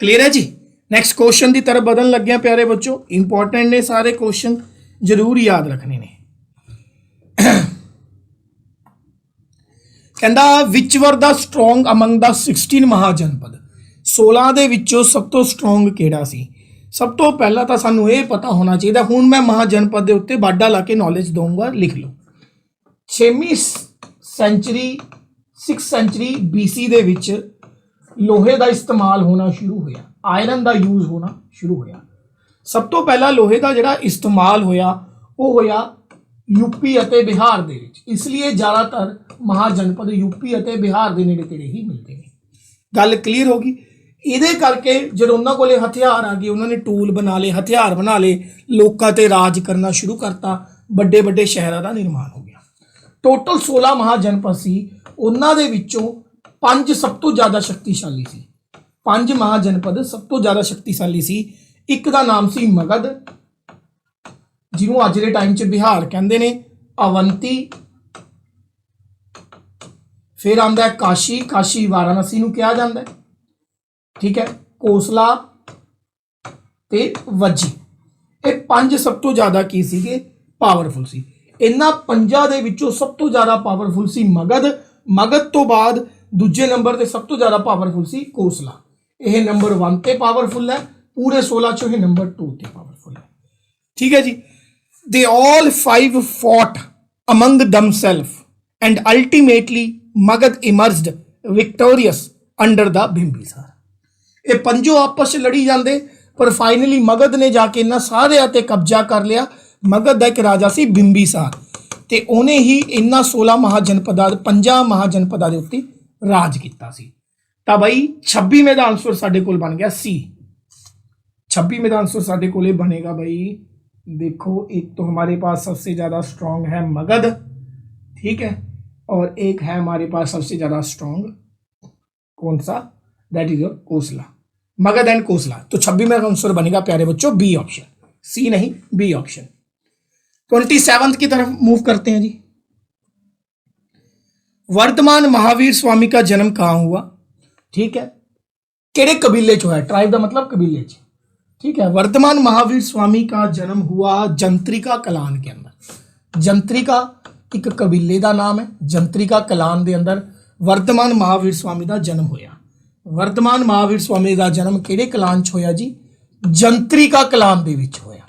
Clear है जी। नैक्सट क्वेश्चन की तरफ बदलने लगे प्यारे बच्चों। इंपॉर्टेंट ने सारे क्वेश्चन, जरूर याद रखने ने। ਕਹਿੰਦਾ ਵਿਚ ਵਰ ਦਾ ਸਟਰੋਂਗ ਅਮੰਗ ਦਾ 16 ਮਹਾਜਨਪਦ 16 ਦੇ ਵਿੱਚੋਂ ਸਭ ਤੋਂ ਸਟਰੋਂਗ ਕਿਹੜਾ ਸੀ। ਸਭ ਤੋਂ ਪਹਿਲਾਂ ਤਾਂ ਸਾਨੂੰ ਇਹ ਪਤਾ ਹੋਣਾ ਚਾਹੀਦਾ। ਹੁਣ ਮੈਂ ਮਹਾਜਨਪਦ ਦੇ ਉੱਤੇ ਬਾਡਾ ਲਾ ਕੇ ਨੌਲੇਜ ਦਊਂਗਾ, ਲਿਖ ਲਓ। 6ਵੀਂ ਸੈਂਚਰੀ 6th ਸੈਂਚਰੀ BC ਦੇ ਵਿੱਚ ਲੋਹੇ ਦਾ ਇਸਤੇਮਾਲ ਹੋਣਾ ਸ਼ੁਰੂ ਹੋਇਆ, ਆਇਰਨ ਦਾ ਯੂਜ਼ ਹੋਣਾ ਸ਼ੁਰੂ ਹੋਇਆ। ਸਭ ਤੋਂ ਪਹਿਲਾਂ ਲੋਹੇ ਦਾ ਜਿਹੜਾ ਇਸਤੇਮਾਲ ਹੋਇਆ ਉਹ ਹੋਇਆ यूपी ਅਤੇ ਬਿਹਾਰ ਦੇ ਵਿੱਚ। ਇਸ ਲਈ ਜ਼ਿਆਦਾਤਰ ਮਹਾਜਨਪਦ यूपी ਅਤੇ ਬਿਹਾਰ ਦੇ ਨੇੜੇ ਤੇੜੇ ਹੀ ਮਿਲਦੇ ਨੇ। ਗੱਲ ਕਲੀਅਰ ਹੋ ਗਈ। ਇਹਦੇ ਕਰਕੇ ਜਦੋਂ ਉਹਨਾਂ ਕੋਲੇ ਹਥਿਆਰ ਆ ਗਏ, ਉਹਨਾਂ ਨੇ ਟੂਲ ਬਣਾ ਲਏ, ਹਥਿਆਰ ਬਣਾ ਲਏ, ਲੋਕਾਂ ਤੇ ਰਾਜ ਕਰਨਾ ਸ਼ੁਰੂ ਕਰਤਾ, ਵੱਡੇ ਵੱਡੇ ਸ਼ਹਿਰਾਂ ਦਾ ਨਿਰਮਾਣ ਹੋ ਗਿਆ। ਟੋਟਲ 16 ਮਹਾਜਨਪਦ ਸੀ, ਉਹਨਾਂ ਦੇ ਵਿੱਚੋਂ 5 ਸਭ ਤੋਂ ਜ਼ਿਆਦਾ ਸ਼ਕਤੀਸ਼ਾਲੀ ਸੀ। 5 ਮਹਾਜਨਪਦ ਸਭ ਤੋਂ ਜ਼ਿਆਦਾ ਸ਼ਕਤੀਸ਼ਾਲੀ ਸੀ। ਇੱਕ ਦਾ ਨਾਮ ਸੀ ਮਗਧ, ਜਿਹਨੂੰ ਅੱਜ ਦੇ ਟਾਈਮ 'ਚ ਬਿਹਾਰ ਕਹਿੰਦੇ ਨੇ, ਅਵੰਤੀ, ਫਿਰ ਆਉਂਦਾ ਕਾਸ਼ੀ, ਕਾਸ਼ੀ ਵਾਰਾਣਸੀ ਨੂੰ ਕਿਹਾ ਜਾਂਦਾ ਹੈ, ਠੀਕ ਹੈ, ਕੋਸਲਾ ਤੇ ਵੱਜੀ। ਇਹ 5 ਸਭ ਤੋਂ ਜ਼ਿਆਦਾ ਕੀ ਸੀਗੇ, ਪਾਵਰਫੁਲ ਸੀ। ਇਹਨਾਂ 5 ਦੇ ਵਿੱਚੋਂ ਸਭ ਤੋਂ ਜ਼ਿਆਦਾ ਪਾਵਰਫੁਲ ਸੀ ਮਗਧ। ਮਗਧ ਤੋਂ ਬਾਅਦ ਦੂਜੇ ਨੰਬਰ ਤੇ ਸਭ ਤੋਂ ਜ਼ਿਆਦਾ ਪਾਵਰਫੁਲ ਸੀ ਕੋਸਲਾ। ਇਹ ਨੰਬਰ 1 ਤੇ ਪਾਵਰਫੁਲ ਹੈ, ਪੂਰੇ 16 ਚੋਂ ਇਹ ਨੰਬਰ 2 ਤੇ ਪਾਵਰਫੁਲ ਹੈ। ਠੀਕ ਹੈ ਜੀ। They all 5 fought among themselves and ultimately Magad emerged victorious under the Bimbisara. ਇਹ ਪੰਜੋ ਆਪਸ 'ਚ ਲੜੀ ਜਾਂਦੇ, ਪਰ ਫਾਈਨਲੀ ਮਗਧ ਨੇ ਜਾ ਕੇ ਇਹਨਾਂ ਸਾਰਿਆਂ ਤੇ ਕਬਜ਼ਾ ਕਰ ਲਿਆ। ਮਗਧ ਦਾ ਇੱਕ ਰਾਜਾ ਸੀ ਬਿੰਬੀਸਾਰ, ਤੇ ਉਹਨੇ ਹੀ ਇਹਨਾਂ 16 ਮਹਾਜਨਪਦਾਂ 5 ਮਹਾਜਨਪਦਾਂ ਦੇ ਉੱਤੇ ਰਾਜ ਕੀਤਾ ਸੀ। ਤਾਂ ਬਾਈ 26ਵੇਂ ਦਾ ਆਨਸਰ ਸਾਡੇ ਕੋਲ ਬਣ ਗਿਆ ਸੀ। 26ਵੇਂ ਦਾ आंसर साढ़े को बनेगा भाई। देखो, एक तो हमारे पास सबसे ज़्यादा स्ट्रॉन्ग है मगध, ठीक है, और एक है हमारे पास सबसे ज़्यादा स्ट्रॉन्ग कौन सा, that is your Kosala, Magadha and Kosala. तो 26 में आंसर बनेगा प्यारे बच्चों बी ऑप्शन, सी नहीं बी ऑप्शन। 27 की तरफ मूव करते हैं जी। वर्तमान महावीर स्वामी का जन्म कहाँ हुआ, ठीक है, केड़े कबीले चो है, ट्राइब का मतलब कबीले च, ठीक है। वर्तमान महावीर स्वामी का जन्म हुआ जंत्रिका कलान के अंदर। जंत्रिका एक कबीले का नाम है, जंत्रिका कलान के अंदर वर्तमान महावीर स्वामी का जन्म होया। वर्तमान महावीर स्वामी का जन्म किहड़े कलान च होया जी, जंत्रिका कलान दे विच होया।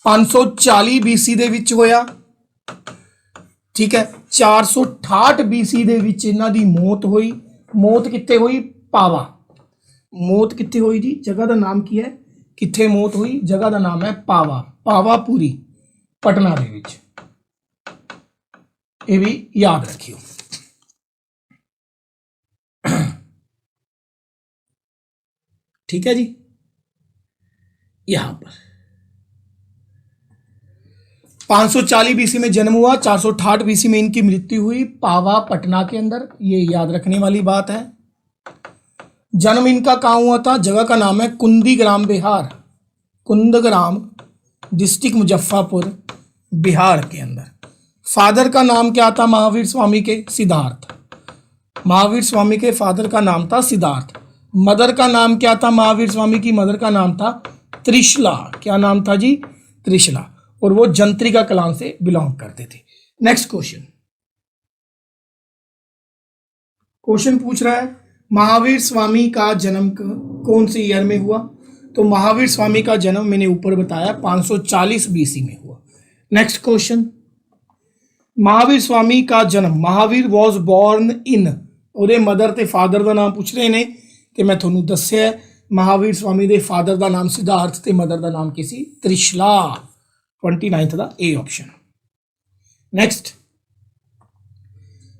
540 BC दे विच होया, ठीक है। 468 BC दे विच इन्हां दी मौत हुई। मौत कित्थे हुई, पावा। मौत कित्थे हुई जी, जगह का नाम की है, कित्थे मौत हुई, जगह का नाम है पावा, पावापुरी, पटना दे विच। ये भी याद रखियो। ठीक है जी। यहां पर 540 BC में जन्म हुआ, 468 BC में इनकी मृत्यु हुई, पावा पटना के अंदर। ये याद रखने वाली बात है। जन्म इनका कहाँ हुआ था, जगह का नाम है कुंदीग्राम बिहार, कुंदग्राम डिस्ट्रिक्ट मुजफ्फरपुर बिहार के अंदर। फादर का नाम क्या था महावीर स्वामी के, सिद्धार्थ। महावीर स्वामी के फादर का नाम था सिद्धार्थ। मदर का नाम क्या था महावीर स्वामी की, मदर का नाम था त्रिशला। क्या नाम था जी, त्रिशला। और वो जंत्रिका कलान से बिलोंग करते थे। नेक्स्ट क्वेश्चन, क्वेश्चन पूछ रहा है महावीर स्वामी का जन्म कौन से ईयर में हुआ। तो महावीर स्वामी का जन्म मैंने ऊपर बताया 540 BC में हुआ। नेक्स्ट क्वेश्चन, महावीर स्वामी का जन्म, महावीर वॉज बॉर्न इन, ਉਹਦੇ मदर ਤੇ फादर का नाम पूछ रहे हैं कि मैं ਤੁਹਾਨੂੰ ਦੱਸਿਆ महावीर स्वामी ਦੇ फादर का नाम सिद्धार्थ ਤੇ मदर का नाम की सी, त्रिशला। 29 ਦਾ A option. Next,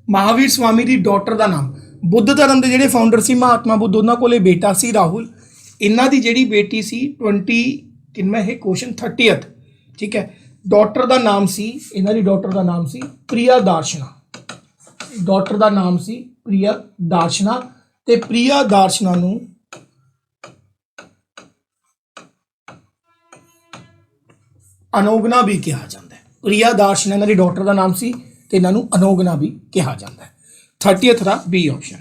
Mahavir Swami the daughter ਦਾ ਨਾਮ, बुद्ध धर्म के ਜਿਹੜੇ फाउंडर सी महात्मा बुद्ध, ਉਹਨਾਂ ਕੋਲੇ बेटा सी राहुल। इन्हां दी ਜਿਹੜੀ बेटी सी 20 है क्वेश्चन 30th, ठीक है। डॉटर का नाम सी, इन्हां दी डॉटर का नाम सी प्रिया दार्शना। डॉटर का नाम सी प्रिया दार्शना, ते प्रिया दार्शना नूं अनोगना भी कहा जाता है। प्रिया दार्शना इन्हां दी डॉटर का नाम सी, ते इन्हां नूं अनोगना भी कहा जाता है। 30th का बी ऑप्शन।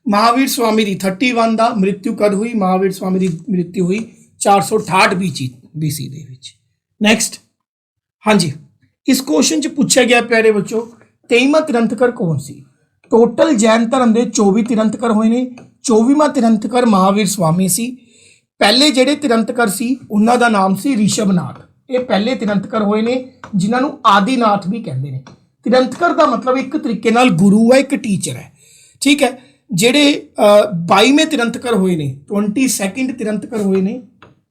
महावीर स्वामी की 31 का मृत्यु कद हुई, महावीर स्वामी की मृत्यु हुई 468 BC दे विच। नैक्सट, हाँ जी, इस क्वेश्चन च पूछा गया प्यारे बच्चों 23वां तीर्थंकर कौन सी। टोटल जैन धर्म के 24 तीर्थंकर हुए ने। 24वां तीर्थंकर महावीर स्वामी सी। पहले ਜਿਹੜੇ तीर्थंकर सी ਉਹਨਾਂ ਦਾ ਨਾਮ ਸੀ ਰਿਸ਼ਭਨਾਥ। ਇਹ ਪਹਿਲੇ तीर्थंकर ਹੋਏ ਨੇ ਜਿਨ੍ਹਾਂ ਨੂੰ ਆदिनाथ भी ਕਹਿੰਦੇ ਨੇ। तीर्थंकर ਦਾ मतलब एक तरीके नाल गुरु है, एक टीचर है, ठीक है। ਜਿਹੜੇ 22वें तीर्थंकर ਹੋਏ ਨੇ 22nd तीर्थंकर ਹੋਏ ਨੇ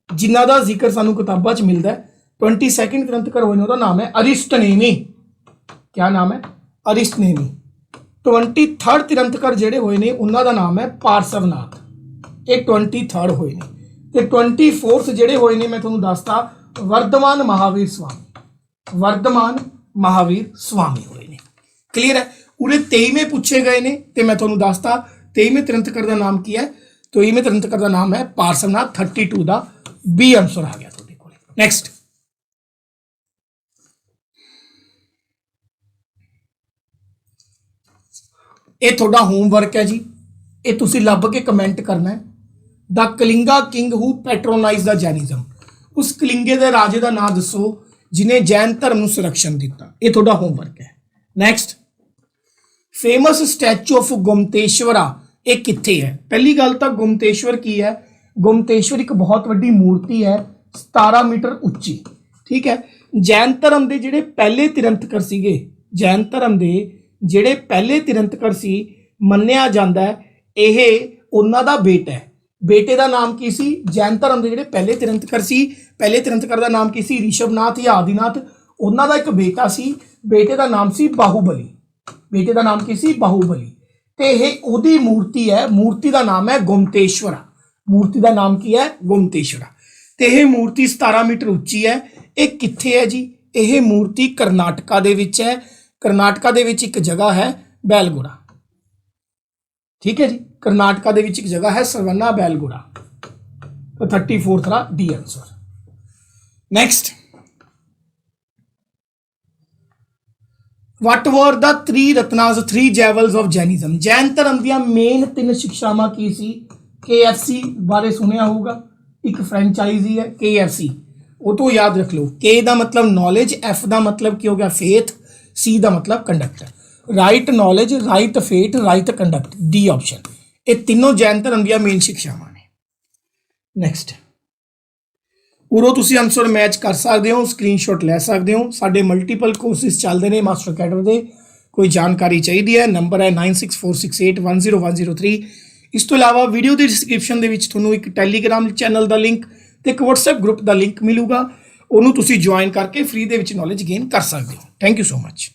ਜਿਨ੍ਹਾਂ ਦਾ ਜ਼ਿਕਰ ਸਾਨੂੰ ਕਿਤਾਬਾਂ 'ਚ ਮਿਲਦਾ ਹੈ। 22nd तीर्थंकर ਹੋਏ ਨੇ ਉਹਦਾ ਨਾਮ ਹੈ ਅਰਿਸਟਨੇਮੀ। क्या नाम है? ਅਰਿਸਟਨੇਮੀ। 23rd तीर्थंकर ਜਿਹੜੇ ਹੋਏ ਨੇ ਉਹਨਾਂ ਦਾ ਨਾਮ ਹੈ ਪਾਰਸਵਨਾਥ। ਇਹ 23rd ਹੋਏ ਨੇ। ਤੇ 24th ਜਿਹੜੇ ਹੋਏ ਨੇ ਮੈਂ ਤੁਹਾਨੂੰ ਦੱਸਤਾ वर्धमान महावीर स्वामी। वर्धमान महावीर स्वामी ਹੋਏ ਨੇ। क्लियर है? पूरे 23वें पूछे गए ने ते मैं ਤੁਹਾਨੂੰ ਦੱਸਤਾ 23वें तीर्थंकर ਦਾ ਨਾਮ ਕੀ ਹੈ। 23वें तीर्थंकर ਦਾ ਨਾਮ ਹੈ ਪਾਰਸਵਨਾਥ। 32 ਦਾ बी आंसर आ गया ਤੁਹਾਡੇ ਕੋਲ। ਨੈਕਸਟ ਇਹ ਤੁਹਾਡਾ ਹੋਮਵਰਕ ਹੈ ਜੀ। ਇਹ ਤੁਸੀਂ ਲੱਭ ਕੇ ਕਮੈਂਟ ਕਰਨਾ ਹੈ। The Kalinga king who patronise the Jainism. उस कलिंगे के राजे का नाम दसो जिन्हें जैन धर्म को संरक्षण दिता। ये थोड़ा होमवर्क है। नैक्सट फेमस स्टैचू ऑफ गुमतेश्वरा ये कित्थे है। पहली गल तो गुमतेश्वर की है। गुमतेश्वर एक बहुत वड्डी मूर्ति है 17 मीटर उच्ची, ठीक है। जैन धर्म के जिहड़े पहले तीर्थंकर सीगे, जैन धर्म के जिहड़े पहले तीर्थंकर सी मन्निया जांदा है यह उन्हां दा बेटा है। बेटे का नाम की सी। जैन धर्म के जिहड़े पहले तीर्थंकर सी, पहले तीर्थंकर का नाम की सी ऋषभनाथ या आदिनाथ। उन्हां दा एक बेटा सी, बेटे का नाम सी बाहुबली। बेटे का नाम की सी बाहुबली। ते यह उहदी मूर्ति है। मूर्ति का नाम है गुमतेश्वरा। मूर्ति का नाम की है गुमतेश्वरा। ते यह मूर्ति 17 मीटर उच्ची है। ये कित्थे है जी? यह मूर्ति करनाटका दे विच है। करनाटका दे विच एक जगह है बैलगोड़ा, ठीक है जी। करनाटका दे विच एक जगह है सरवना बैलगोड़ा। तो 34th दा D answer. Next what were the 3 ratnas 3 jewels of Jainism. Jain धर्म दियां मेन 3 शिक्षावां की सी। KFC बारे सुनिया होगा, एक फ्रेंचाइजी है KFC, वो तो याद रख लो। K का मतलब नॉलेज, F का मतलब की हो गया फेथ, C का मतलब conduct. Right knowledge, right faith, right conduct, D option. ये तीनों जैन धर्म दी मेन शिक्षावां ने। नैक्सट उरों तुसीं आंसर मैच कर सकते हो, स्क्रीनशॉट लै सकते हो। साडे मल्टीपल कोर्सिस चलते हैं मास्टर अकैडमी के। कोई जानकारी चाहिए है नंबर है 9646810103। इस तो इलावा वीडियो की डिस्क्रिप्शन के तुहानूं एक टैलीग्राम चैनल का लिंक तो एक WhatsApp ग्रुप का लिंक मिलूगा। उन्होंने तुसीं ज्वाइन करके फ्री दे विच नॉलेज गेन कर सकते हो। Thank you so much.